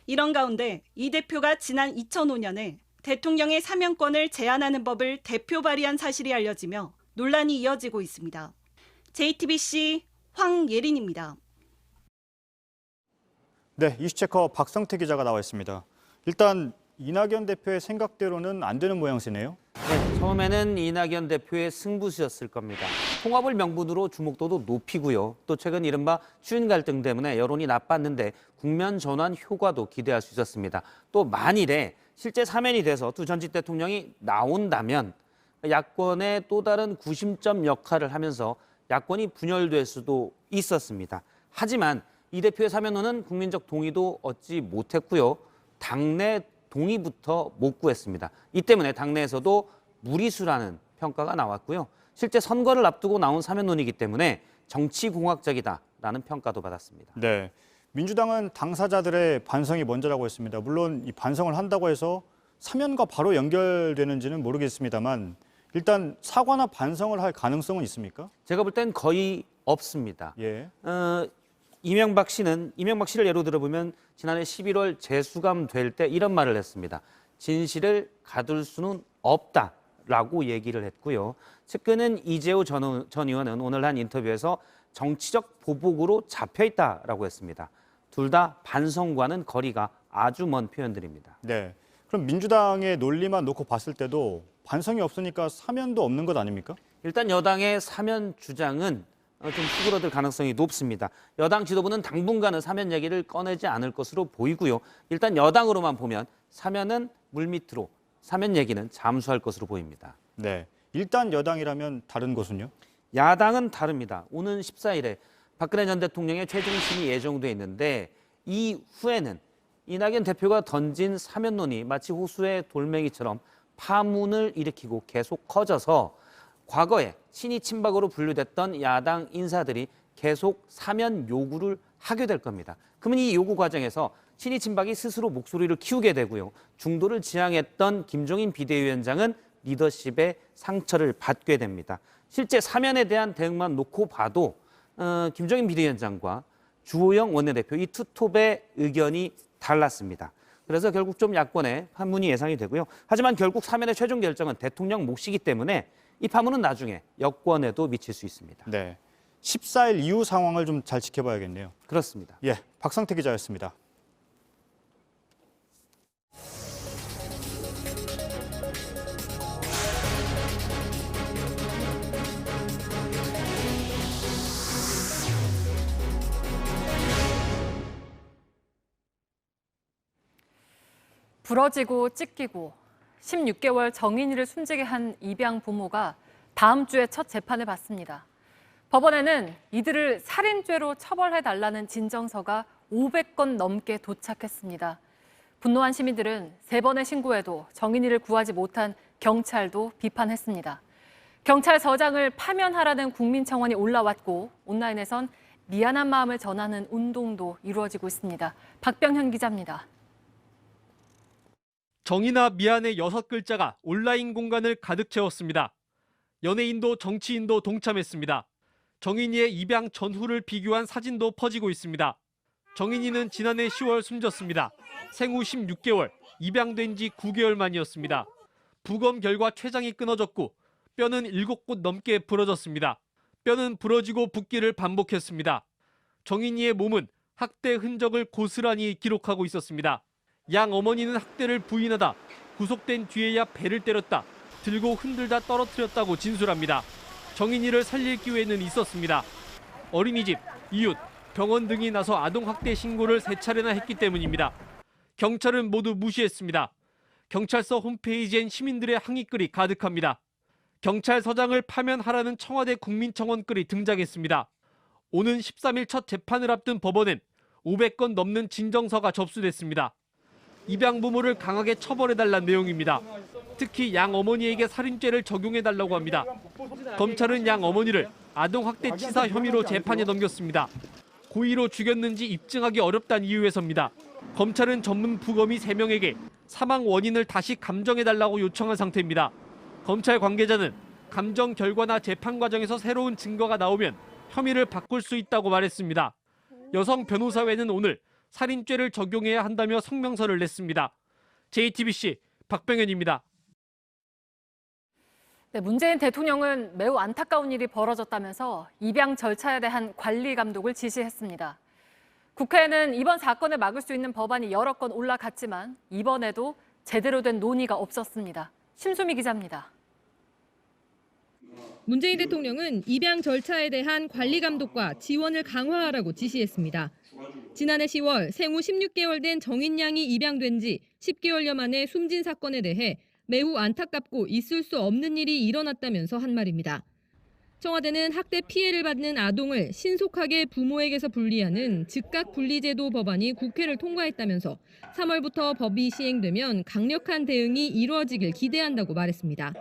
이런 가운데 이 대표가 지난 2005년에 대통령의 사면권을 제한하는 법을 대표 발의한 사실이 알려지며 논란이 이어지고 있습니다. JTBC 황예린입니다. 네, 이슈체커 박성태 기자가 나와 있습니다. 일단 이낙연 대표의 생각대로는 안 되는 모양새네요. 네, 처음에는 이낙연 대표의 승부수였을 겁니다. 통합을 명분으로 주목도도 높이고요. 또 최근 이른바 추인 갈등 때문에 여론이 나빴는데 국면 전환 효과도 기대할 수 있었습니다. 또 만일에 실제 사면이 돼서 두 전직 대통령이 나온다면 야권의 또 다른 구심점 역할을 하면서 야권이 분열될 수도 있었습니다. 하지만 이 대표의 사면론은 국민적 동의도 얻지 못했고요. 당내 동의부터 못 구했습니다. 이 때문에 당내에서도 무리수라는 평가가 나왔고요. 실제 선거를 앞두고 나온 사면론이기 때문에 정치공학적이다라는 평가도 받았습니다. 네, 민주당은 당사자들의 반성이 먼저라고 했습니다. 물론 이 반성을 한다고 해서 사면과 바로 연결되는지는 모르겠습니다만 일단 사과나 반성을 할 가능성은 있습니까? 제가 볼 땐 거의 없습니다. 예. 이명박 씨를 예로 들어보면 지난해 11월 재수감 될 때 이런 말을 했습니다. 진실을 가둘 수는 없다라고 얘기를 했고요. 측근은 이재호 전 의원은 오늘 한 인터뷰에서 정치적 보복으로 잡혀 있다라고 했습니다. 둘 다 반성과는 거리가 아주 먼 표현들입니다. 네. 그럼 민주당의 논리만 놓고 봤을 때도 반성이 없으니까 사면도 없는 것 아닙니까? 일단 여당의 사면 주장은 좀 수그러들 가능성이 높습니다. 여당 지도부는 당분간은 사면 얘기를 꺼내지 않을 것으로 보이고요. 일단 여당으로만 보면 사면은 물밑으로, 사면 얘기는 잠수할 것으로 보입니다. 네, 일단 여당이라면 다른 곳은요? 야당은 다릅니다. 오는 14일에 박근혜 전 대통령의 최종 심의 예정돼 있는데 이후에는 이낙연 대표가 던진 사면론이 마치 호수의 돌멩이처럼 파문을 일으키고 계속 커져서 과거에 친이 친박으로 분류됐던 야당 인사들이 계속 사면 요구를 하게 될 겁니다. 그러면 이 요구 과정에서 친이 친박이 스스로 목소리를 키우게 되고요. 중도를 지향했던 김종인 비대위원장은 리더십의 상처를 받게 됩니다. 실제 사면에 대한 대응만 놓고 봐도 김종인 비대위원장과 주호영 원내대표 이 투톱의 의견이 달랐습니다. 그래서 결국 좀 야권의 파문이 예상이 되고요. 하지만 결국 사면의 최종 결정은 대통령 몫이기 때문에 이 파문은 나중에 여권에도 미칠 수 있습니다. 네, 14일 이후 상황을 좀 잘 지켜봐야겠네요. 그렇습니다. 예, 박성태 기자였습니다. 부러지고 찢기고 16개월 정인이를 숨지게 한 입양 부모가 다음 주에 첫 재판을 받습니다. 법원에는 이들을 살인죄로 처벌해달라는 진정서가 500건 넘게 도착했습니다. 분노한 시민들은 3번의 신고에도 정인이를 구하지 못한 경찰도 비판했습니다. 경찰서장을 파면하라는 국민청원이 올라왔고 온라인에선 미안한 마음을 전하는 운동도 이루어지고 있습니다. 박병현 기자입니다. 정의나 미안의 6글자가 온라인 공간을 가득 채웠습니다. 연예인도 정치인도 동참했습니다. 정인이의 입양 전후를 비교한 사진도 퍼지고 있습니다. 정인이는 지난해 10월 숨졌습니다. 생후 16개월, 입양된 지 9개월 만이었습니다. 부검 결과 췌장이 끊어졌고 뼈는 7곳 넘게 부러졌습니다. 뼈는 부러지고 붓기를 반복했습니다. 정인이의 몸은 학대 흔적을 고스란히 기록하고 있었습니다. 양 어머니는 학대를 부인하다 구속된 뒤에야 배를 때렸다, 들고 흔들다 떨어뜨렸다고 진술합니다. 정인이를 살릴 기회는 있었습니다. 어린이집, 이웃, 병원 등이 나서 아동학대 신고를 3차례나 했기 때문입니다. 경찰은 모두 무시했습니다. 경찰서 홈페이지엔 시민들의 항의글이 가득합니다. 경찰서장을 파면하라는 청와대 국민청원 글이 등장했습니다. 오는 13일 첫 재판을 앞둔 법원엔 500건 넘는 진정서가 접수됐습니다. 입양 부모를 강하게 처벌해달라는 내용입니다. 특히 양 어머니에게 살인죄를 적용해달라고 합니다. 검찰은 양 어머니를 아동학대 치사 혐의로 재판에 넘겼습니다. 고의로 죽였는지 입증하기 어렵다는 이유에서입니다. 검찰은 전문 부검이 3명에게 사망 원인을 다시 감정해달라고 요청한 상태입니다. 검찰 관계자는 감정 결과나 재판 과정에서 새로운 증거가 나오면 혐의를 바꿀 수 있다고 말했습니다. 여성 변호사회는 오늘 살인죄를 적용해야 한다며 성명서를 냈습니다. JTBC 박병현입니다. 네, 문재인 대통령은 매우 안타까운 일이 벌어졌다면서 입양 절차에 대한 관리 감독을 지시했습니다. 국회에는 이번 사건을 막을 수 있는 법안이 여러 건 올라갔지만 이번에도 제대로 된 논의가 없었습니다. 심수미 기자입니다. 문재인 대통령은 입양 절차에 대한 관리 감독과 지원을 강화하라고 지시했습니다. 지난해 10월 생후 16개월 된 정인 양이 입양된 지 10개월여 만에 숨진 사건에 대해 매우 안타깝고 있을 수 없는 일이 일어났다면서 한 말입니다. 청와대는 학대 피해를 받는 아동을 신속하게 부모에게서 분리하는 즉각 분리제도 법안이 국회를 통과했다면서 3월부터 법이 시행되면 강력한 대응이 이루어지길 기대한다고 말했습니다.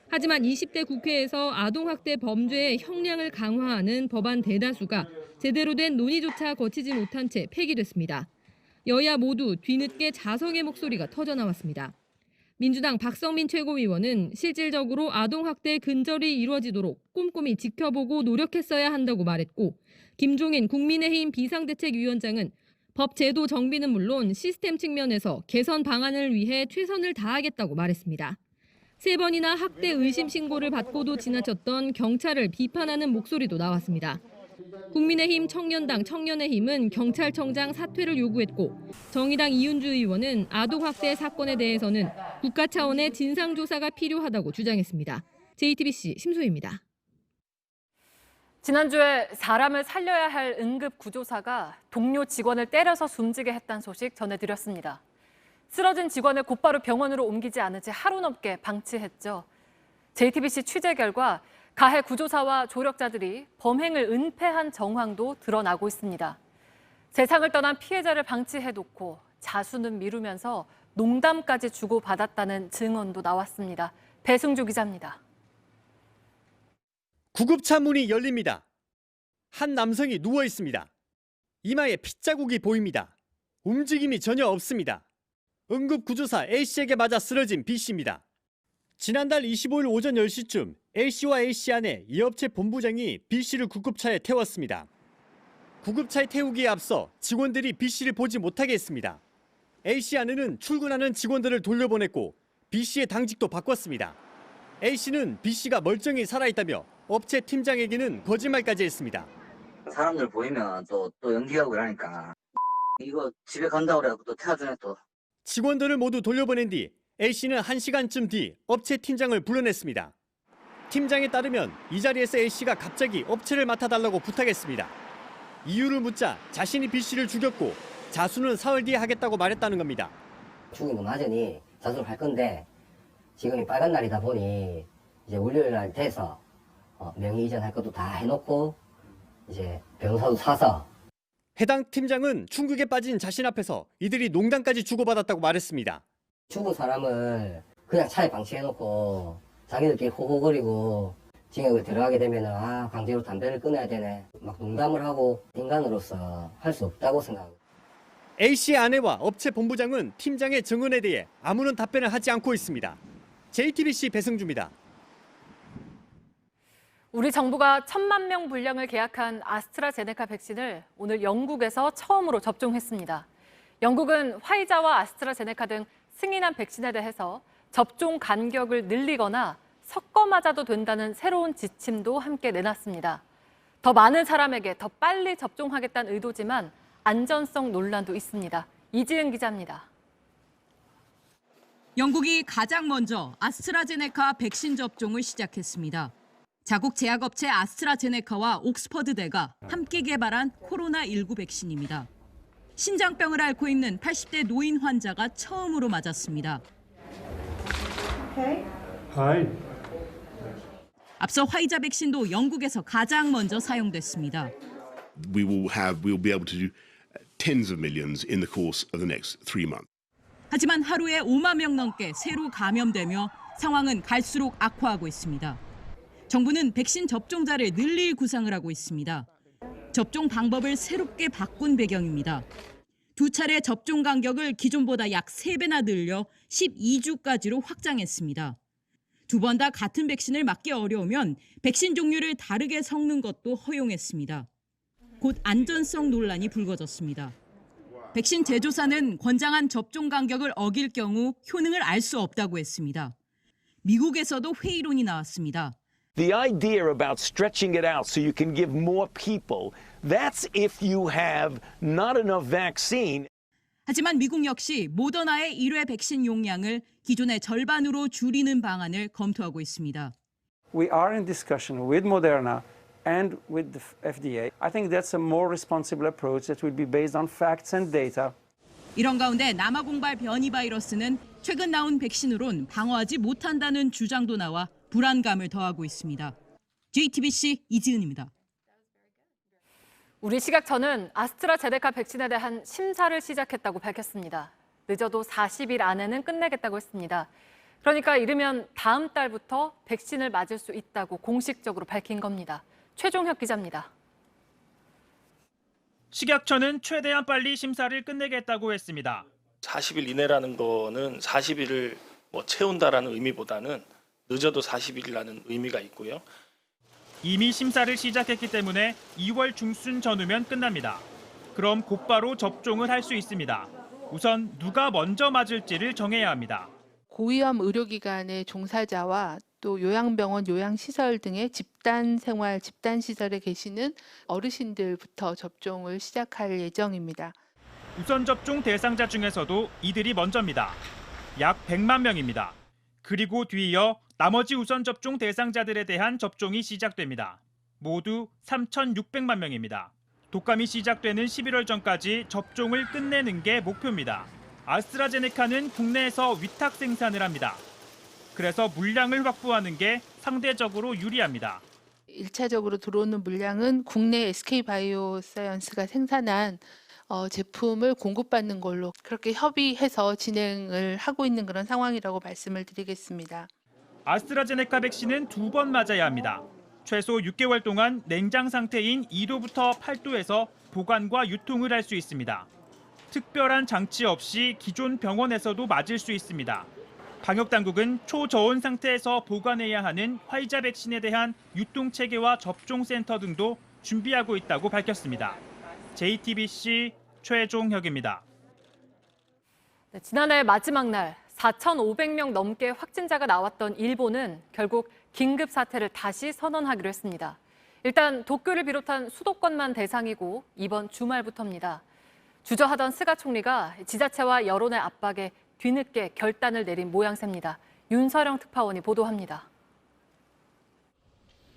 하지만 20대 국회에서 아동학대 범죄의 형량을 강화하는 법안 대다수가 제대로 된 논의조차 거치지 못한 채 폐기됐습니다. 여야 모두 뒤늦게 자성의 목소리가 터져나왔습니다. 민주당 박성민 최고위원은 실질적으로 아동학대 근절이 이루어지도록 꼼꼼히 지켜보고 노력했어야 한다고 말했고, 김종인 국민의힘 비상대책위원장은 법 제도 정비는 물론 시스템 측면에서 개선 방안을 위해 최선을 다하겠다고 말했습니다. 3번이나 학대 의심 신고를 받고도 지나쳤던 경찰을 비판하는 목소리도 나왔습니다. 국민의힘 청년당 청년의힘은 경찰청장 사퇴를 요구했고, 정의당 이윤주 의원은 아동학대 사건에 대해서는 국가 차원의 진상조사가 필요하다고 주장했습니다. JTBC 심수희입니다. 지난주에 사람을 살려야 할 응급구조사가 동료 직원을 때려서 숨지게 했다는 소식 전해드렸습니다. 쓰러진 직원을 곧바로 병원으로 옮기지 않은 채 하루 넘게 방치했죠. JTBC 취재 결과 가해 구조사와 조력자들이 범행을 은폐한 정황도 드러나고 있습니다. 세상을 떠난 피해자를 방치해놓고 자수는 미루면서 농담까지 주고받았다는 증언도 나왔습니다. 배승주 기자입니다. 구급차 문이 열립니다. 한 남성이 누워 있습니다. 이마에 핏자국이 보입니다. 움직임이 전혀 없습니다. 응급구조사 A씨에게 맞아 쓰러진 B씨입니다. 지난달 25일 오전 10시쯤 A씨와 A씨 아내 이 업체 본부장이 B씨를 구급차에 태웠습니다. 구급차에 태우기에 앞서 직원들이 B씨를 보지 못하게 했습니다. A씨 아내는 출근하는 직원들을 돌려보냈고 B씨의 당직도 바꿨습니다. A씨는 B씨가 멀쩡히 살아있다며 업체 팀장에게는 거짓말까지 했습니다. 사람들 보이면 또 연기하고 이러니까 이거 집에 간다고 그래갖고 또 태워주네 또. 직원들을 모두 돌려보낸 뒤 A씨는 1시간쯤 뒤 업체 팀장을 불러냈습니다. 팀장에 따르면 이 자리에서 A씨가 갑자기 업체를 맡아달라고 부탁했습니다. 이유를 묻자 자신이 B씨를 죽였고 자수는 사흘 뒤에 하겠다고 말했다는 겁니다. 죽인 거 맞으니 자수를 할 건데 지금이 빨간 날이다 보니 이제 월요일 날 돼서 명의 이전할 것도 다 해놓고 이제 변호사도 사서. 해당 팀장은 충격에 빠진 자신 앞에서 이들이 농담까지 주고받았다고 말했습니다. 죽은 사람을 그냥 차에 방치해놓고 자기들끼리 호호거리고 징역을 들어가게 되면 강제로 담배를 끊어야 되네 막 농담을 하고 인간으로서 할 수 없다고 생각합니다. A씨의 아내와 업체 본부장은 팀장의 증언에 대해 아무런 답변을 하지 않고 있습니다. JTBC 배승주입니다. 우리 정부가 1,000만 명 분량을 계약한 아스트라제네카 백신을 오늘 영국에서 처음으로 접종했습니다. 영국은 화이자와 아스트라제네카 등 승인한 백신에 대해서 접종 간격을 늘리거나 섞어 맞아도 된다는 새로운 지침도 함께 내놨습니다. 더 많은 사람에게 더 빨리 접종하겠다는 의도지만 안전성 논란도 있습니다. 이지은 기자입니다. 영국이 가장 먼저 아스트라제네카 백신 접종을 시작했습니다. 자국 제약업체 아스트라제네카와 옥스퍼드대가 함께 개발한 코로나19 백신입니다. 신장병을 앓고 있는 80대 노인 환자가 처음으로 맞았습니다. 앞서 화이자 백신도 영국에서 가장 먼저 사용됐습니다. We will be able to do tens of millions in the course of the next 3 months. 하지만 하루에 5만 명 넘게 새로 감염되며 상황은 갈수록 악화하고 있습니다. 정부는 백신 접종자를 늘릴 구상을 하고 있습니다. 접종 방법을 새롭게 바꾼 배경입니다. 2차례 접종 간격을 기존보다 약 3배나 늘려 12주까지로 확장했습니다. 2번 다 같은 백신을 맞기 어려우면 백신 종류를 다르게 섞는 것도 허용했습니다. 곧 안전성 논란이 불거졌습니다. 백신 제조사는 권장한 접종 간격을 어길 경우 효능을 알 수 없다고 했습니다. 미국에서도 회의론이 나왔습니다. The idea about stretching it out so you can give more people, that's if you have not enough vaccine. 하지만 미국 역시 모더나의 1회 백신 용량을 기존의 절반으로 줄이는 방안을 검토하고 있습니다. We are in discussion with Moderna and with the FDA. I think that's a more responsible approach that will be based on facts and data. 이런 가운데 남아공발 변이 바이러스는 최근 나온 백신으론 방어하지 못한다는 주장도 나와 불안감을 더하고 있습니다. JTBC 이지은입니다. 우리 식약처는 아스트라제네카 백신에 대한 심사를 시작했다고 밝혔습니다. 늦어도 40일 안에는 끝내겠다고 했습니다. 그러니까 이르면 다음 달부터 백신을 맞을 수 있다고 공식적으로 밝힌 겁니다. 최종혁 기자입니다. 식약처는 최대한 빨리 심사를 끝내겠다고 했습니다. 40일 이내라는 거는 40일을 채운다라는 의미보다는 늦어도 40일이라는 의미가 있고요. 이미 심사를 시작했기 때문에 2월 중순 전후면 끝납니다. 그럼 곧바로 접종을 할 수 있습니다. 우선 누가 먼저 맞을지를 정해야 합니다. 고위험 의료기관의 종사자와 또 요양병원, 요양시설 등의 집단생활, 집단시설에 계시는 어르신들부터 접종을 시작할 예정입니다. 우선 접종 대상자 중에서도 이들이 먼저입니다. 약 100만 명입니다. 그리고 뒤이어 나머지 우선 접종 대상자들에 대한 접종이 시작됩니다. 모두 3,600만 명입니다. 독감이 시작되는 11월 전까지 접종을 끝내는 게 목표입니다. 아스트라제네카는 국내에서 위탁 생산을 합니다. 그래서 물량을 확보하는 게 상대적으로 유리합니다. 1차적으로 들어오는 물량은 국내 SK바이오사이언스가 생산한 제품을 공급받는 걸로 그렇게 협의해서 진행을 하고 있는 그런 상황이라고 말씀을 드리겠습니다. 아스트라제네카 백신은 2번 맞아야 합니다. 최소 6개월 동안 냉장 상태인 2도부터 8도에서 보관과 유통을 할 수 있습니다. 특별한 장치 없이 기존 병원에서도 맞을 수 있습니다. 방역당국은 초저온 상태에서 보관해야 하는 화이자 백신에 대한 유통체계와 접종센터 등도 준비하고 있다고 밝혔습니다. JTBC 최종혁입니다. 네, 지난해 마지막 날 4,500명 넘게 확진자가 나왔던 일본은 결국 긴급 사태를 다시 선언하기로 했습니다. 일단 도쿄를 비롯한 수도권만 대상이고 이번 주말부터입니다. 주저하던 스가 총리가 지자체와 여론의 압박에 뒤늦게 결단을 내린 모양새입니다. 윤서령 특파원이 보도합니다.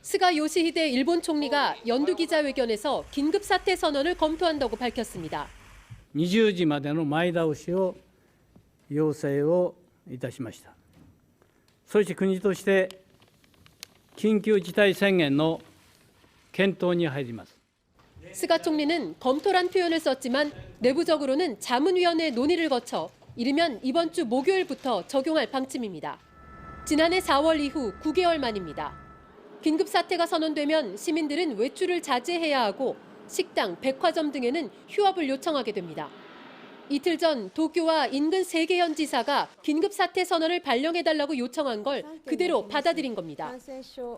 스가 요시히데 일본 총리가 연두 기자회견에서 긴급 사태 선언을 검토한다고 밝혔습니다. 20時までの前倒しを要請をいたしました。そして国として緊急事態宣言の検討に入ります。 스가 총리는 검토란 표현을 썼지만 내부적으로는 자문위원회 논의를 거쳐 이르면 이번 주 목요일부터 적용할 방침입니다. 지난해 4월 이후 9개월 만입니다. 긴급 사태가 선언되면 시민들은 외출을 자제해야 하고 식당, 백화점 등에는 휴업을 요청하게 됩니다. 이틀 전 도쿄와 인근 3개 현 지사가 긴급 사태 선언을 발령해달라고 요청한 걸 그대로 받아들인 겁니다.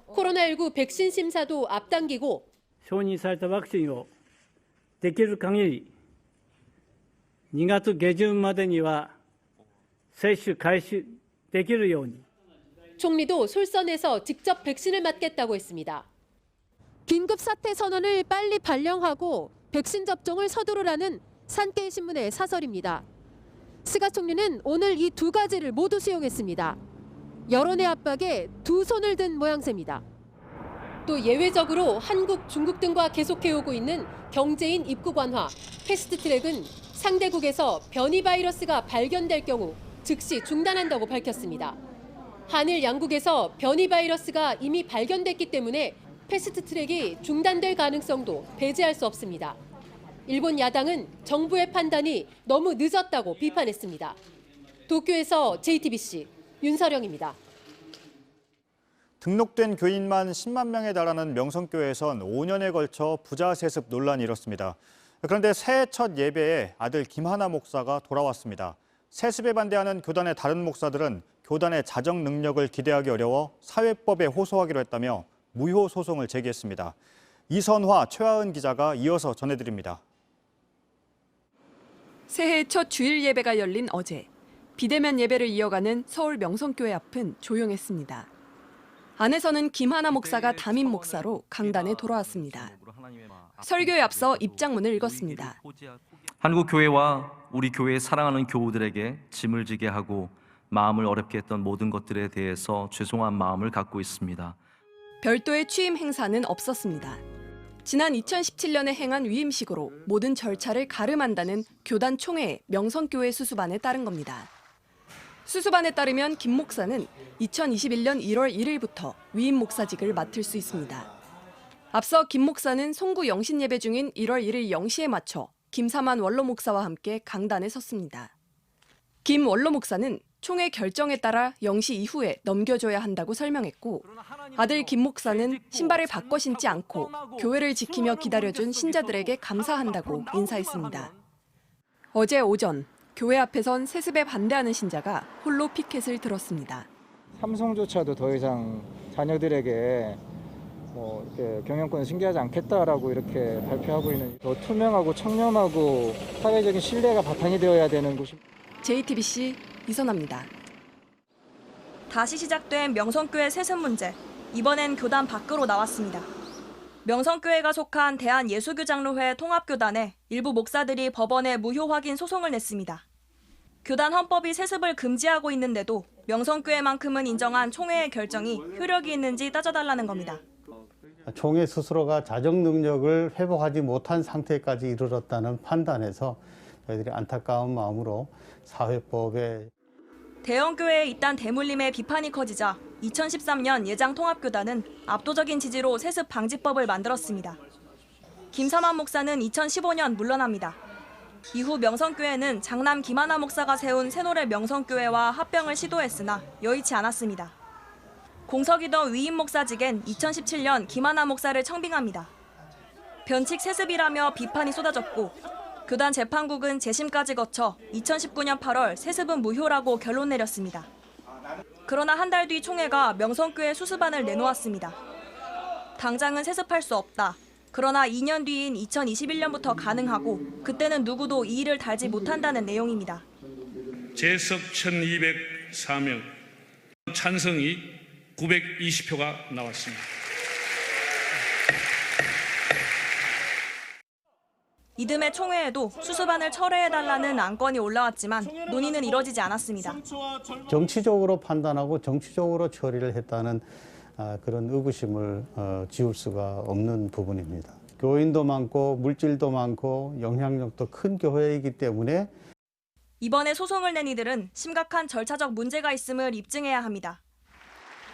코로나19 백신 심사도 앞당기고 承認されたワクチンをできる限り2月下旬までには接種開始できるように 총리도 솔선해서 직접 백신을 맞겠다고 했습니다. 긴급 사태 선언을 빨리 발령하고 백신 접종을 서두르라는 산케이 신문의 사설입니다. 스가 총리는 오늘 이 두 가지를 모두 수용했습니다. 여론의 압박에 두 손을 든 모양새입니다. 또 예외적으로 한국, 중국 등과 계속해오고 있는 경제인 입국 완화, 패스트트랙은 상대국에서 변이 바이러스가 발견될 경우 즉시 중단한다고 밝혔습니다. 한일 양국에서 변이 바이러스가 이미 발견됐기 때문에 패스트트랙이 중단될 가능성도 배제할 수 없습니다. 일본 야당은 정부의 판단이 너무 늦었다고 비판했습니다. 도쿄에서 JTBC 윤서령입니다. 등록된 교인만 10만 명에 달하는 명성교회에선 5년에 걸쳐 부자 세습 논란이 일었습니다. 그런데 새해 첫 예배에 아들 김하나 목사가 돌아왔습니다. 세습에 반대하는 교단의 다른 목사들은 교단의 자정 능력을 기대하기 어려워 사회법에 호소하기로 했다며 무효 소송을 제기했습니다. 이선화, 최하은 기자가 이어서 전해드립니다. 새해 첫 주일 예배가 열린 어제, 비대면 예배를 이어가는 서울 명성교회 앞은 조용했습니다. 안에서는 김하나 목사가 담임 목사로 강단에 돌아왔습니다. 설교에 앞서 입장문을 읽었습니다. 한국 교회와 우리 교회의 사랑하는 교우들에게 짐을 지게 하고 마음을 어렵게 했던 모든 것들에 대해서 죄송한 마음을 갖고 있습니다. 별도의 취임 행사는 없었습니다. 지난 2017년에 행한 위임식으로 모든 절차를 가름한다는 교단 총회의 명성교회 수수반에 따른 겁니다. 수수반에 따르면 김 목사는 2021년 1월 1일부터 위임 목사직을 맡을 수 있습니다. 앞서 김 목사는 송구 영신 예배 중인 1월 1일 0시에 맞춰 김사만 원로 목사와 함께 강단에 섰습니다. 김 원로 목사는 총회 결정에 따라 0시 이후에 넘겨줘야 한다고 설명했고, 아들 김 목사는 신발을 바꿔 신지 않고 교회를 지키며 기다려준 신자들에게 감사한다고 인사했습니다. 어제 오전 교회 앞에선 세습에 반대하는 신자가 홀로 피켓을 들었습니다. 삼성조차도 더 이상 자녀들에게 이렇게 경영권을 승계하지 않겠다라고 이렇게 발표하고 있는, 더 투명하고 청렴하고 사회적인 신뢰가 바탕이 되어야 되는 곳이. JTBC 이선아입니다. 다시 시작된 명성교회 세습 문제. 이번엔 교단 밖으로 나왔습니다. 명성교회가 속한 대한예수교장로회 통합교단에 일부 목사들이 법원에 무효 확인 소송을 냈습니다. 교단 헌법이 세습을 금지하고 있는데도 명성교회만큼은 인정한 총회의 결정이 효력이 있는지 따져달라는 겁니다. 총회 스스로가 자정 능력을 회복하지 못한 상태까지 이르렀다는 판단에서 저희들이 안타까운 마음으로 사회법에 대형교회에 잇단 대물림의 비판이 커지자 2013년 예장통합교단은 압도적인 지지로 세습 방지법을 만들었습니다. 김사만 목사는 2015년 물러납니다. 이후 명성교회는 장남 김하나 목사가 세운 새노래 명성교회와 합병을 시도했으나 여의치 않았습니다. 공석이던 위임 목사직엔 2017년 김하나 목사를 청빙합니다. 변칙 세습이라며 비판이 쏟아졌고, 교단 재판국은 재심까지 거쳐 2019년 8월 세습은 무효라고 결론 내렸습니다. 그러나 한 달 뒤 총회가 명성교회 수습안을 내놓았습니다. 당장은 세습할 수 없다. 그러나 2년 뒤인 2021년부터 가능하고 그때는 누구도 이의를 달지 못한다는 내용입니다. 재석 1204명, 찬성이 920표가 나왔습니다. 이듬해 총회에도 수습안을 철회해달라는 안건이 올라왔지만 논의는 이뤄지지 않았습니다. 정치적으로 판단하고 정치적으로 처리를 했다는 그런 의구심을 지울 수가 없는 부분입니다. 교인도 많고 물질도 많고 영향력도 큰 교회이기 때문에 이번에 소송을 낸 이들은 심각한 절차적 문제가 있음을 입증해야 합니다.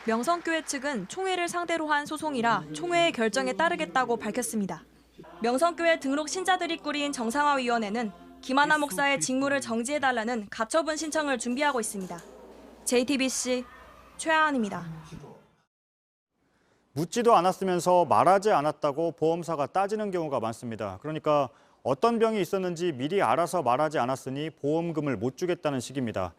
명성교회 측은 총회를 상대로 한 소송이라 총회의 결정에 따르겠다고 밝혔습니다. 명성교회 등록 신자들이 꾸린 정상화위원회는 김하나 목사의 직무를 정지해달라는 가처분 신청을 준비하고 있습니다. JTBC 최하은입니다. 묻지도 않았으면서 말하지 않았다고 보험사가 따지는 경우가 많습니다. 그러니까 어떤 병이 있었는지 미리 알아서 말하지 않았으니 보험금을 못 주겠다는 식입니다.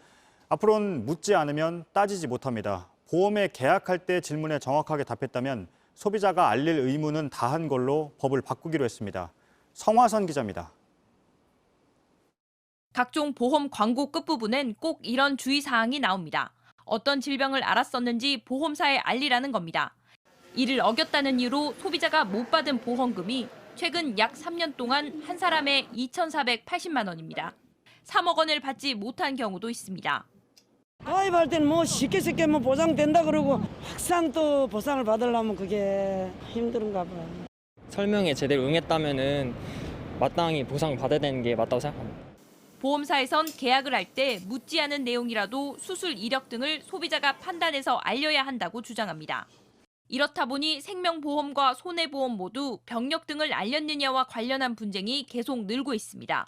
앞으로는 묻지 않으면 따지지 못합니다. 보험에 계약할 때 질문에 정확하게 답했다면 소비자가 알릴 의무는 다한 걸로 법을 바꾸기로 했습니다. 성화선 기자입니다. 각종 보험 광고 끝부분엔 꼭 이런 주의사항이 나옵니다. 어떤 질병을 알았었는지 보험사에 알리라는 겁니다. 이를 어겼다는 이유로 소비자가 못 받은 보험금이 최근 약 3년 동안 한 사람에 2,480만 원입니다. 3억 원을 받지 못한 경우도 있습니다. 가입할 때는 뭐 쉽게 보장된다 그러고 막상 또 보상을 받으려면 그게 힘든가 봐요. 설명에 제대로 응했다면은 마땅히 보상을 받아야 되는 게 맞다고 생각합니다. 보험사에선 계약을 할 때 묻지 않은 내용이라도 수술 이력 등을 소비자가 판단해서 알려야 한다고 주장합니다. 이렇다 보니 생명보험과 손해보험 모두 병력 등을 알렸느냐와 관련한 분쟁이 계속 늘고 있습니다.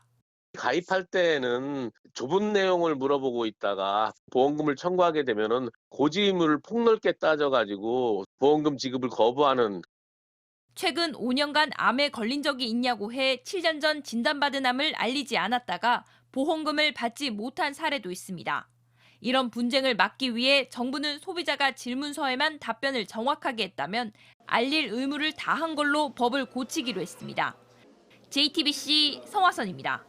가입할 때는 좁은 내용을 물어보고 있다가 보험금을 청구하게 되면은 고지의무를 폭넓게 따져가지고 보험금 지급을 거부하는. 최근 5년간 암에 걸린 적이 있냐고 해 7년 전 진단받은 암을 알리지 않았다가 보험금을 받지 못한 사례도 있습니다. 이런 분쟁을 막기 위해 정부는 소비자가 질문서에만 답변을 정확하게 했다면 알릴 의무를 다한 걸로 법을 고치기로 했습니다. JTBC 성화선입니다.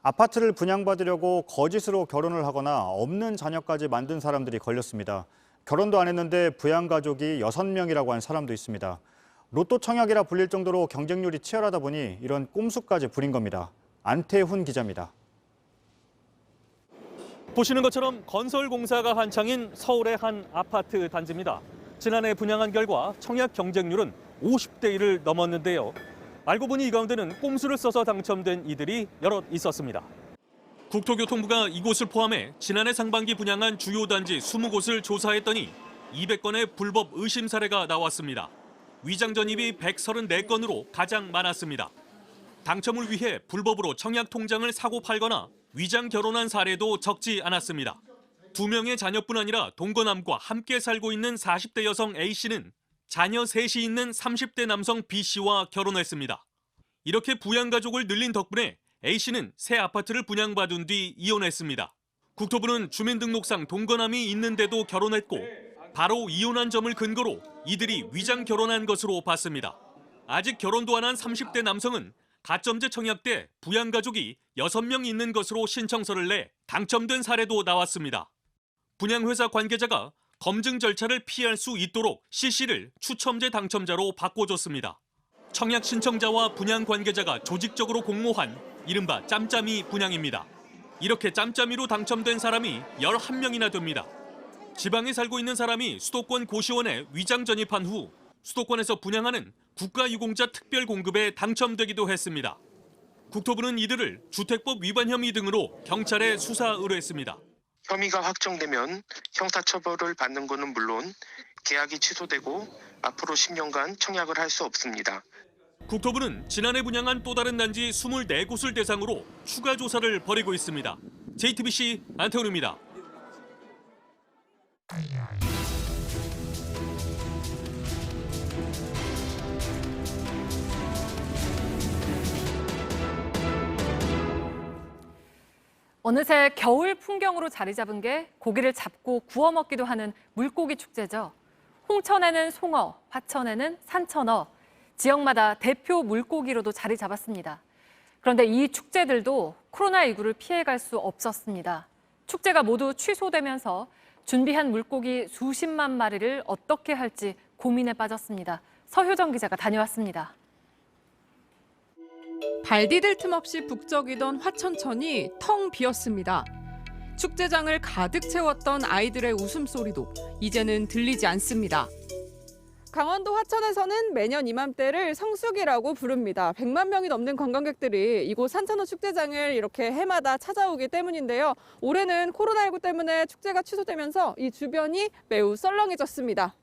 아파트를 분양받으려고 거짓으로 결혼을 하거나 없는 자녀까지 만든 사람들이 걸렸습니다. 결혼도 안 했는데 부양가족이 6명이라고 한 사람도 있습니다. 로또 청약이라 불릴 정도로 경쟁률이 치열하다 보니 이런 꼼수까지 부린 겁니다. 안태훈 기자입니다. 보시는 것처럼 건설 공사가 한창인 서울의 한 아파트 단지입니다. 지난해 분양한 결과 청약 경쟁률은 50대 1을 넘었는데요. 알고 보니 이 가운데는 꼼수를 써서 당첨된 이들이 여럿 있었습니다. 국토교통부가 이곳을 포함해 지난해 상반기 분양한 주요 단지 20곳을 조사했더니 200건의 불법 의심 사례가 나왔습니다. 위장 전입이 134건으로 가장 많았습니다. 당첨을 위해 불법으로 청약 통장을 사고 팔거나 위장 결혼한 사례도 적지 않았습니다. 2명의 자녀뿐 아니라 동거남과 함께 살고 있는 40대 여성 A씨는 자녀 셋이 있는 30대 남성 B씨와 결혼했습니다. 이렇게 부양가족을 늘린 덕분에 A씨는 새 아파트를 분양받은 뒤 이혼했습니다. 국토부는 주민등록상 동거남이 있는데도 결혼했고 바로 이혼한 점을 근거로 이들이 위장 결혼한 것으로 봤습니다. 아직 결혼도 안 한 30대 남성은 가점제 청약 때 부양가족이 6명 있는 것으로 신청서를 내 당첨된 사례도 나왔습니다. 분양회사 관계자가 검증 절차를 피할 수 있도록 C씨를 추첨제 당첨자로 바꿔줬습니다. 청약 신청자와 분양 관계자가 조직적으로 공모한 이른바 짬짬이 분양입니다. 이렇게 짬짬이로 당첨된 사람이 11명이나 됩니다. 지방에 살고 있는 사람이 수도권 고시원에 위장 전입한 후 수도권에서 분양하는 국가유공자 특별공급에 당첨되기도 했습니다. 국토부는 이들을 주택법 위반 혐의 등으로 경찰에 수사 의뢰했습니다. 혐의가 확정되면 형사처벌을 받는 것은 물론 계약이 취소되고 앞으로 10년간 청약을 할 수 없습니다. 국토부는 지난해 분양한 또 다른 단지 24곳을 대상으로 추가 조사를 벌이고 있습니다. JTBC 안태훈입니다. 어느새 겨울 풍경으로 자리 잡은 게 고기를 잡고 구워 먹기도 하는 물고기 축제죠. 홍천에는 송어, 화천에는 산천어, 지역마다 대표 물고기로도 자리 잡았습니다. 그런데 이 축제들도 코로나19를 피해갈 수 없었습니다. 축제가 모두 취소되면서 준비한 물고기 수십만 마리를 어떻게 할지 고민에 빠졌습니다. 서효정 기자가 다녀왔습니다. 발 디딜 틈 없이 북적이던 화천천이 텅 비었습니다. 축제장을 가득 채웠던 아이들의 웃음소리도 이제는 들리지 않습니다. 강원도 화천에서는 매년 이맘때를 성수기라고 부릅니다. 100만 명이 넘는 관광객들이 이곳 산천어 축제장을 이렇게 해마다 찾아오기 때문인데요. 올해는 코로나19 때문에 축제가 취소되면서 이 주변이 매우 썰렁해졌습니다.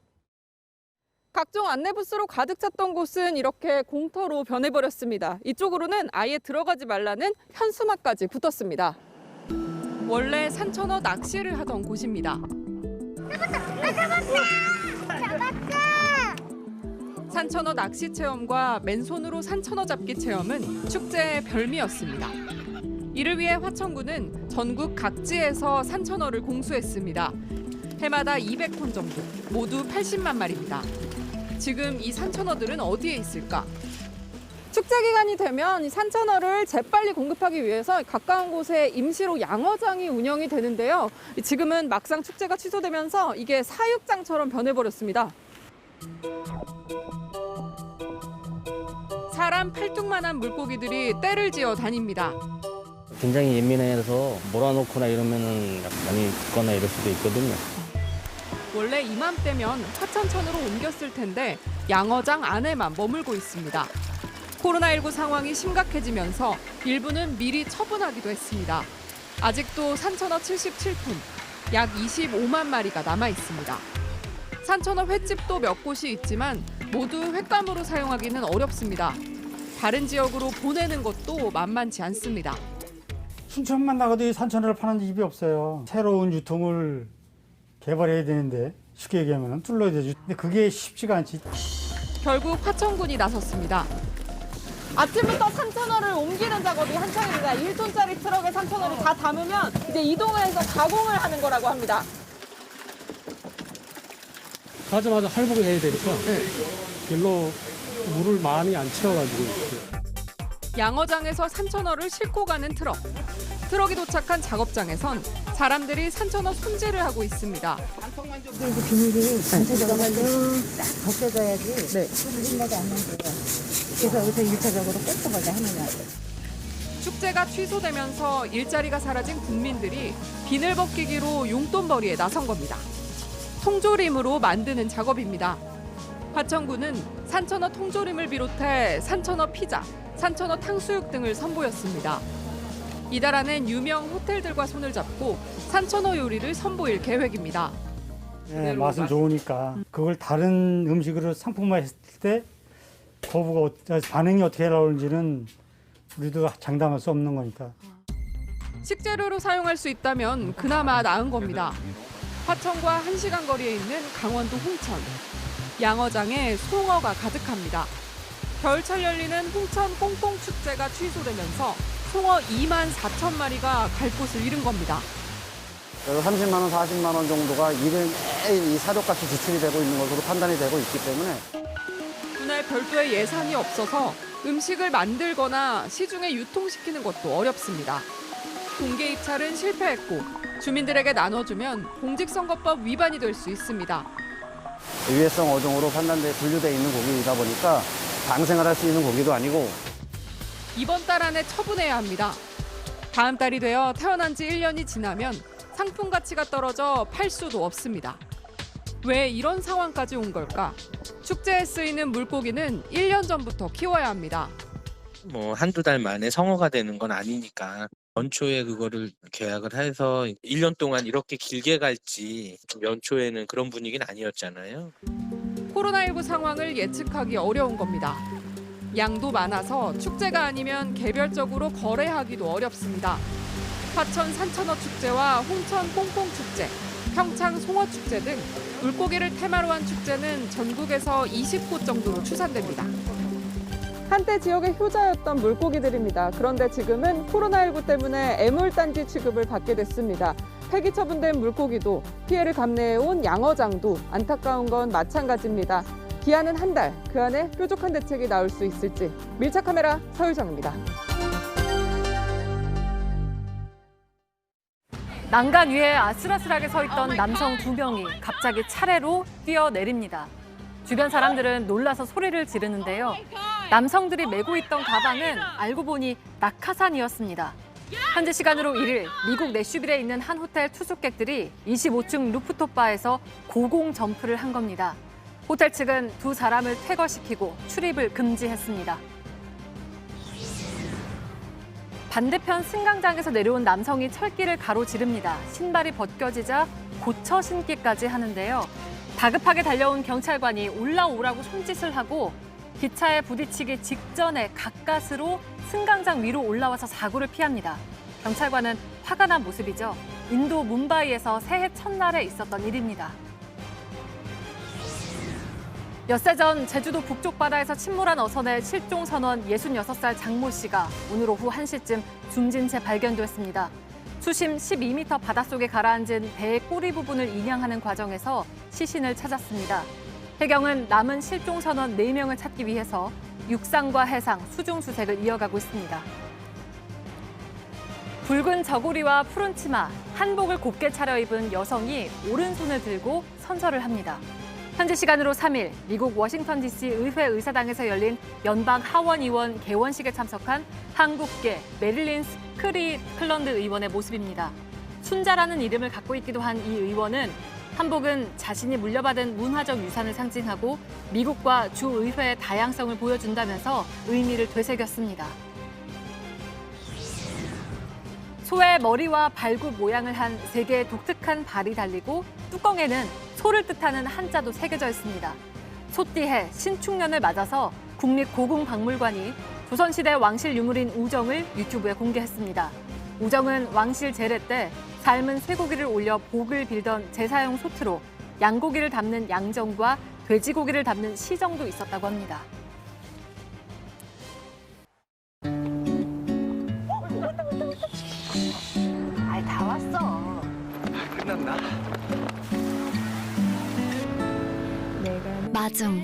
각종 안내 부스로 가득 찼던 곳은 이렇게 공터로 변해버렸습니다. 이쪽으로는 아예 들어가지 말라는 현수막까지 붙었습니다. 원래 산천어 낚시를 하던 곳입니다. 산천어 낚시 체험과 맨손으로 산천어 잡기 체험은 축제의 별미였습니다. 이를 위해 화천군은 전국 각지에서 산천어를 공수했습니다. 해마다 200톤 정도, 모두 80만 마리입니다. 지금 이 산천어들은 어디에 있을까? 축제 기간이 되면 이 산천어를 재빨리 공급하기 위해서 가까운 곳에 임시로 양어장이 운영이 되는데요. 지금은 막상 축제가 취소되면서 이게 사육장처럼 변해버렸습니다. 사람 팔뚝만한 물고기들이 떼를 지어 다닙니다. 굉장히 예민해서 몰아놓거나 이러면은 많이 죽거나 이럴 수도 있거든요. 원래 이맘때면 화천천으로 옮겼을 텐데 양어장 안에만 머물고 있습니다. 코로나19 상황이 심각해지면서 일부는 미리 처분하기도 했습니다. 아직도 산천어 77톤, 약 25만 마리가 남아 있습니다. 산천어 횟집도 몇 곳이 있지만 모두 횟감으로 사용하기는 어렵습니다. 다른 지역으로 보내는 것도 만만치 않습니다. 순천만 나가도 이 산천어를 파는 집이 없어요. 새로운 유통을 개발해야 되는데 쉽게 얘기하면 뚫어야 되죠. 근데 그게 쉽지가 않지. 결국 화천군이 나섰습니다. 아침부터 산천어를 옮기는 작업이 한창입니다. 1톤짜리 트럭에 산천어를 다 담으면 이제 이동을 해서 가공을 하는 거라고 합니다. 가자마자 할복을 해야 되니까 별로 물을 많이 안 채워가지고. 양어장에서 산천어를 싣고 가는 트럭. 트럭이 도착한 작업장에선 사람들이 산천어 손질을 하고 있습니다. 그리고 비닐이 전체적으로 딱 벗겨져야지 손질하지 않는데요. 그래서 여기서 1차적으로 꼼꼼하게 하는 거예요. 축제가 취소되면서 일자리가 사라진 국민들이 비늘 벗기기로 용돈벌이에 나선 겁니다. 통조림으로 만드는 작업입니다. 화천군은 산천어 통조림을 비롯해 산천어 피자, 산천어 탕수육 등을 선보였습니다. 이달 안엔 유명 호텔들과 손을 잡고 산천어 요리를 선보일 계획입니다. 네, 맛은 좋으니까 그걸 다른 음식으로 상품화했을 때 반응이 어떻게 나오는지는 우리도 장담할 수 없는 거니까. 식재료로 사용할 수 있다면 그나마 나은 겁니다. 화천과 1시간 거리에 있는 강원도 홍천. 양어장에 송어가 가득합니다. 겨울철 열리는 홍천 꽁꽁축제가 취소되면서 송어 2만 4천 마리가 갈 곳을 잃은 겁니다. 30만 원, 40만 원 정도가 매일 이 사료값이 지출이 되고 있는 것으로 판단이 되고 있기 때문에 분할 별도의 예산이 없어서 음식을 만들거나 시중에 유통시키는 것도 어렵습니다. 공개 입찰은 실패했고 주민들에게 나눠주면 공직선거법 위반이 될 수 있습니다. 유해성 어종으로 판단돼 분류돼 있는 고기이다 보니까 방생을 할 수 있는 고기도 아니고 이번 달 안에 처분해야 합니다. 다음 달이 되어 태어난 지 1년이 지나면 상품 가치가 떨어져 팔 수도 없습니다. 왜 이런 상황까지 온 걸까? 축제에 쓰이는 물고기는 1년 전부터 키워야 합니다. 한두 달 만에 성어가 되는 건 아니니까 연초에 그거를 계약을 해서 1년 동안 이렇게 길게 갈지 연초에는 그런 분위기는 아니었잖아요. 코로나19 상황을 예측하기 어려운 겁니다. 양도 많아서 축제가 아니면 개별적으로 거래하기도 어렵습니다. 화천 산천어 축제와 홍천 꽁꽁축제, 평창 송어축제 등 물고기를 테마로 한 축제는 전국에서 20곳 정도로 추산됩니다. 한때 지역의 효자였던 물고기들입니다. 그런데 지금은 코로나19 때문에 애물단지 취급을 받게 됐습니다. 폐기 처분된 물고기도 피해를 감내해온 양어장도 안타까운 건 마찬가지입니다. 기한은 한 달, 그 안에 뾰족한 대책이 나올 수 있을지. 밀착 카메라 서유정입니다. 난간 위에 아슬아슬하게 서 있던 남성 2명이 갑자기 차례로 뛰어내립니다. 주변 사람들은 놀라서 소리를 지르는데요. 남성들이 메고 있던 가방은 알고 보니 낙하산이었습니다. 현지 시간으로 1일 미국 내슈빌에 있는 한 호텔 투숙객들이 25층 루프톱바에서 고공 점프를 한 겁니다. 호텔 측은 두 사람을 퇴거시키고 출입을 금지했습니다. 반대편 승강장에서 내려온 남성이 철길을 가로지릅니다. 신발이 벗겨지자 고쳐 신기까지 하는데요. 다급하게 달려온 경찰관이 올라오라고 손짓을 하고 기차에 부딪히기 직전에 가까스로 승강장 위로 올라와서 사고를 피합니다. 경찰관은 화가 난 모습이죠. 인도 뭄바이에서 새해 첫날에 있었던 일입니다. 엿새 전 제주도 북쪽 바다에서 침몰한 어선의 실종 선원 66살 장모 씨가 오늘 오후 1시쯤 숨진 채 발견됐습니다. 수심 12m 바닷속에 가라앉은 배의 꼬리 부분을 인양하는 과정에서 시신을 찾았습니다. 해경은 남은 실종 선원 4명을 찾기 위해서 육상과 해상, 수중 수색을 이어가고 있습니다. 붉은 저고리와 푸른 치마, 한복을 곱게 차려입은 여성이 오른손을 들고 선서를 합니다. 현지 시간으로 3일 미국 워싱턴 DC 의회 의사당에서 열린 연방 하원 의원 개원식에 참석한 한국계 메릴린 스크리클런드 의원의 모습입니다. 순자라는 이름을 갖고 있기도 한 이 의원은 한복은 자신이 물려받은 문화적 유산을 상징하고 미국과 주 의회의 다양성을 보여준다면서 의미를 되새겼습니다. 소의 머리와 발굽 모양을 한 3개의 독특한 발이 달리고 뚜껑에는 소를 뜻하는 한자도 새겨져 있습니다. 소띠해 신축년을 맞아서 국립고궁박물관이 조선시대 왕실 유물인 우정을 유튜브에 공개했습니다. 우정은 왕실 제례 때 삶은 쇠고기를 올려 복을 빌던 제사용 소트로 양고기를 담는 양정과 돼지고기를 담는 시정도 있었다고 합니다. 아이, 다 왔어. 끝났나? 마중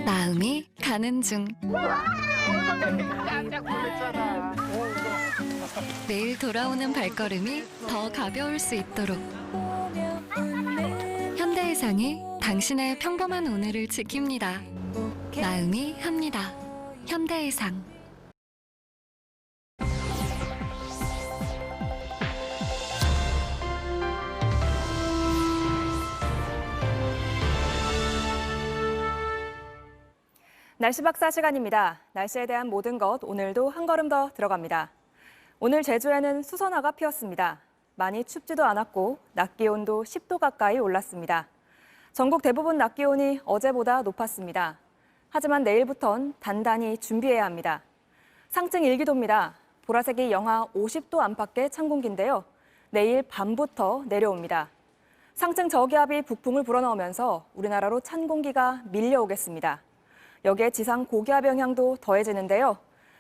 마음이 가는 중 매일 돌아오는 발걸음이 더 가벼울 수 있도록 현대해상이 당신의 평범한 오늘을 지킵니다. 마음이 합니다. 현대해상. 날씨 박사 시간입니다. 날씨에 대한 모든 것 오늘도 한 걸음 더 들어갑니다. 오늘 제주에는 수선화가 피었습니다. 많이 춥지도 않았고 낮 기온도 10도 가까이 올랐습니다. 전국 대부분 낮 기온이 어제보다 높았습니다. 하지만 내일부턴 단단히 준비해야 합니다. 상층 1기도입니다. 보라색이 영하 50도 안팎의 찬 공기인데요. 내일 밤부터 내려옵니다. 상층 저기압이 북풍을 불어넣으면서 우리나라로 찬 공기가 밀려오겠습니다. 여기에 지상 고기압 영향도 더해지는데요.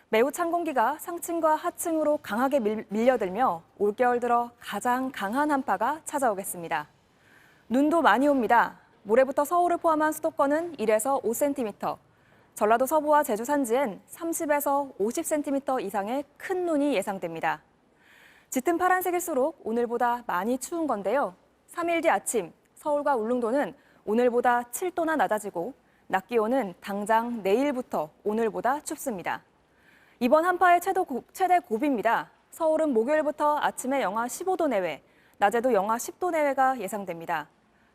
매우 찬 공기가 상층과 하층으로 강하게 밀려들며 올겨울 들어 가장 강한 한파가 찾아오겠습니다. 눈도 많이 옵니다. 모레부터 서울을 포함한 수도권은 1에서 5cm, 전라도 서부와 제주 산지엔 30에서 50cm 이상의 큰 눈이 예상됩니다. 짙은 파란색일수록 오늘보다 많이 추운 건데요. 3일 뒤 아침 서울과 울릉도는 오늘보다 7도나 낮아지고 낮 기온은 당장 내일부터 오늘보다 춥습니다. 이번 한파의 최대 고비입니다. 서울은 목요일부터 아침에 영하 15도 내외, 낮에도 영하 10도 내외가 예상됩니다.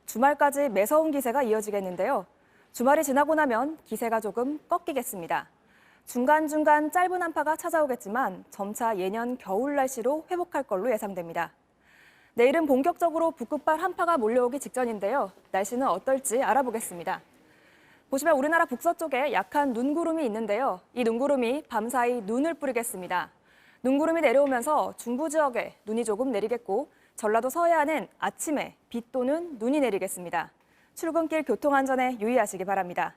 주말까지 매서운 기세가 이어지겠는데요. 주말이 지나고 나면 기세가 조금 꺾이겠습니다. 중간중간 짧은 한파가 찾아오겠지만 점차 예년 겨울 날씨로 회복할 걸로 예상됩니다. 내일은 본격적으로 북극발 한파가 몰려오기 직전인데요. 날씨는 어떨지 알아보겠습니다. 보시면 우리나라 북서쪽에 약한 눈구름이 있는데요. 이 눈구름이 밤사이 눈을 뿌리겠습니다. 눈구름이 내려오면서 중부 지역에 눈이 조금 내리겠고 전라도 서해안은 아침에 비 또는 눈이 내리겠습니다. 출근길 교통안전에 유의하시기 바랍니다.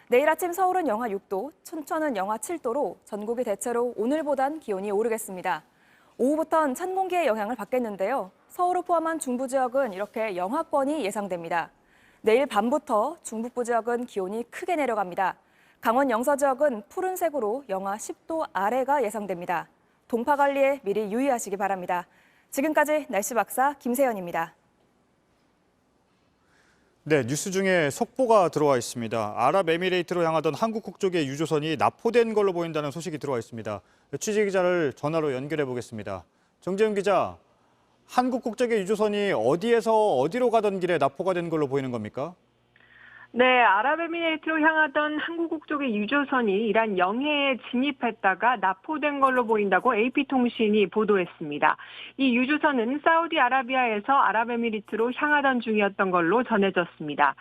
내일 아침 서울은 영하 6도, 춘천은 영하 7도로 전국이 대체로 오늘보단 기온이 오르겠습니다. 오후부터는 찬 공기의 영향을 받겠는데요. 서울을 포함한 중부 지역은 이렇게 영하권이 예상됩니다. 내일 밤부터 중북부 지역은 기온이 크게 내려갑니다. 강원 영서 지역은 푸른색으로 영하 10도 아래가 예상됩니다. 동파 관리에 미리 유의하시기 바랍니다. 지금까지 날씨 박사 김세연입니다. 네, 뉴스 중에 속보가 들어와 있습니다. 아랍에미레이트로 향하던 한국 국적의 유조선이 납포된 걸로 보인다는 소식이 들어와 있습니다. 취재 기자를 전화로 연결해 보겠습니다. 정재훈 기자, 한국 국적의 유조선이 어디에서 어디로 가던 길에 납포가 된 걸로 보이는 겁니까? 네, 아랍에미레이트로 향하던 한국 국적의 유조선이 이란 영해에 진입했다가 납포된 걸로 보인다고 AP통신이 보도했습니다. 이 유조선은 사우디아라비아에서 아랍에미리트로 향하던 중이었던 걸로 전해졌습니다.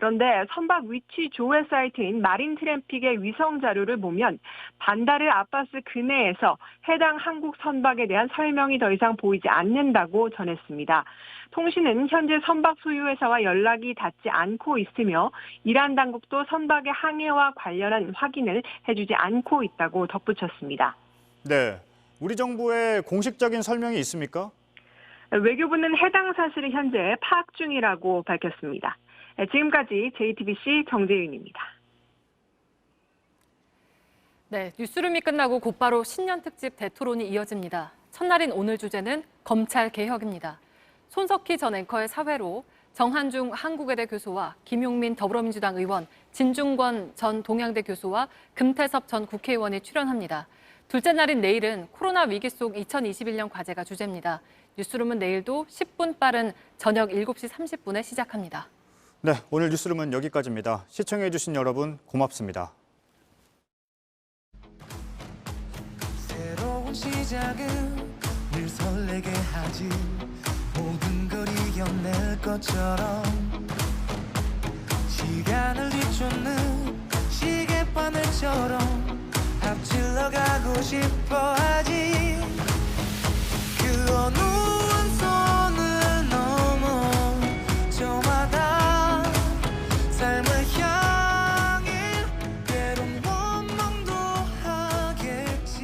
그런데 선박 위치 조회 사이트인 마린 트래픽의 위성 자료를 보면 반다르 아바스 근해에서 해당 한국 선박에 대한 설명이 더 이상 보이지 않는다고 전했습니다. 통신은 현재 선박 소유회사와 연락이 닿지 않고 있으며 이란 당국도 선박의 항해와 관련한 확인을 해주지 않고 있다고 덧붙였습니다. 네, 우리 정부의 공식적인 설명이 있습니까? 외교부는 해당 사실을 현재 파악 중이라고 밝혔습니다. 지금까지 JTBC 정재윤입니다. 네, 뉴스룸이 끝나고 곧바로 신년 특집 대토론이 이어집니다. 첫날인 오늘 주제는 검찰 개혁입니다. 손석희 전 앵커의 사회로 정한중 한국외대 교수와 김용민 더불어민주당 의원, 진중권 전 동양대 교수와 금태섭 전 국회의원이 출연합니다. 둘째 날인 내일은 코로나 위기 속 2021년 과제가 주제입니다. 뉴스룸은 내일도 10분 빠른 저녁 7시 30분에 시작합니다. 네, 오늘 뉴스룸은 여기까지입니다. 시청해주신 여러분 고맙습니다. 새로운 시작은 늘 설레게 하지 모든 걸 이겨낼 것처럼 시간을 뒤쫓는 시계바늘처럼 앞질러 가고 싶어 하지 그 어느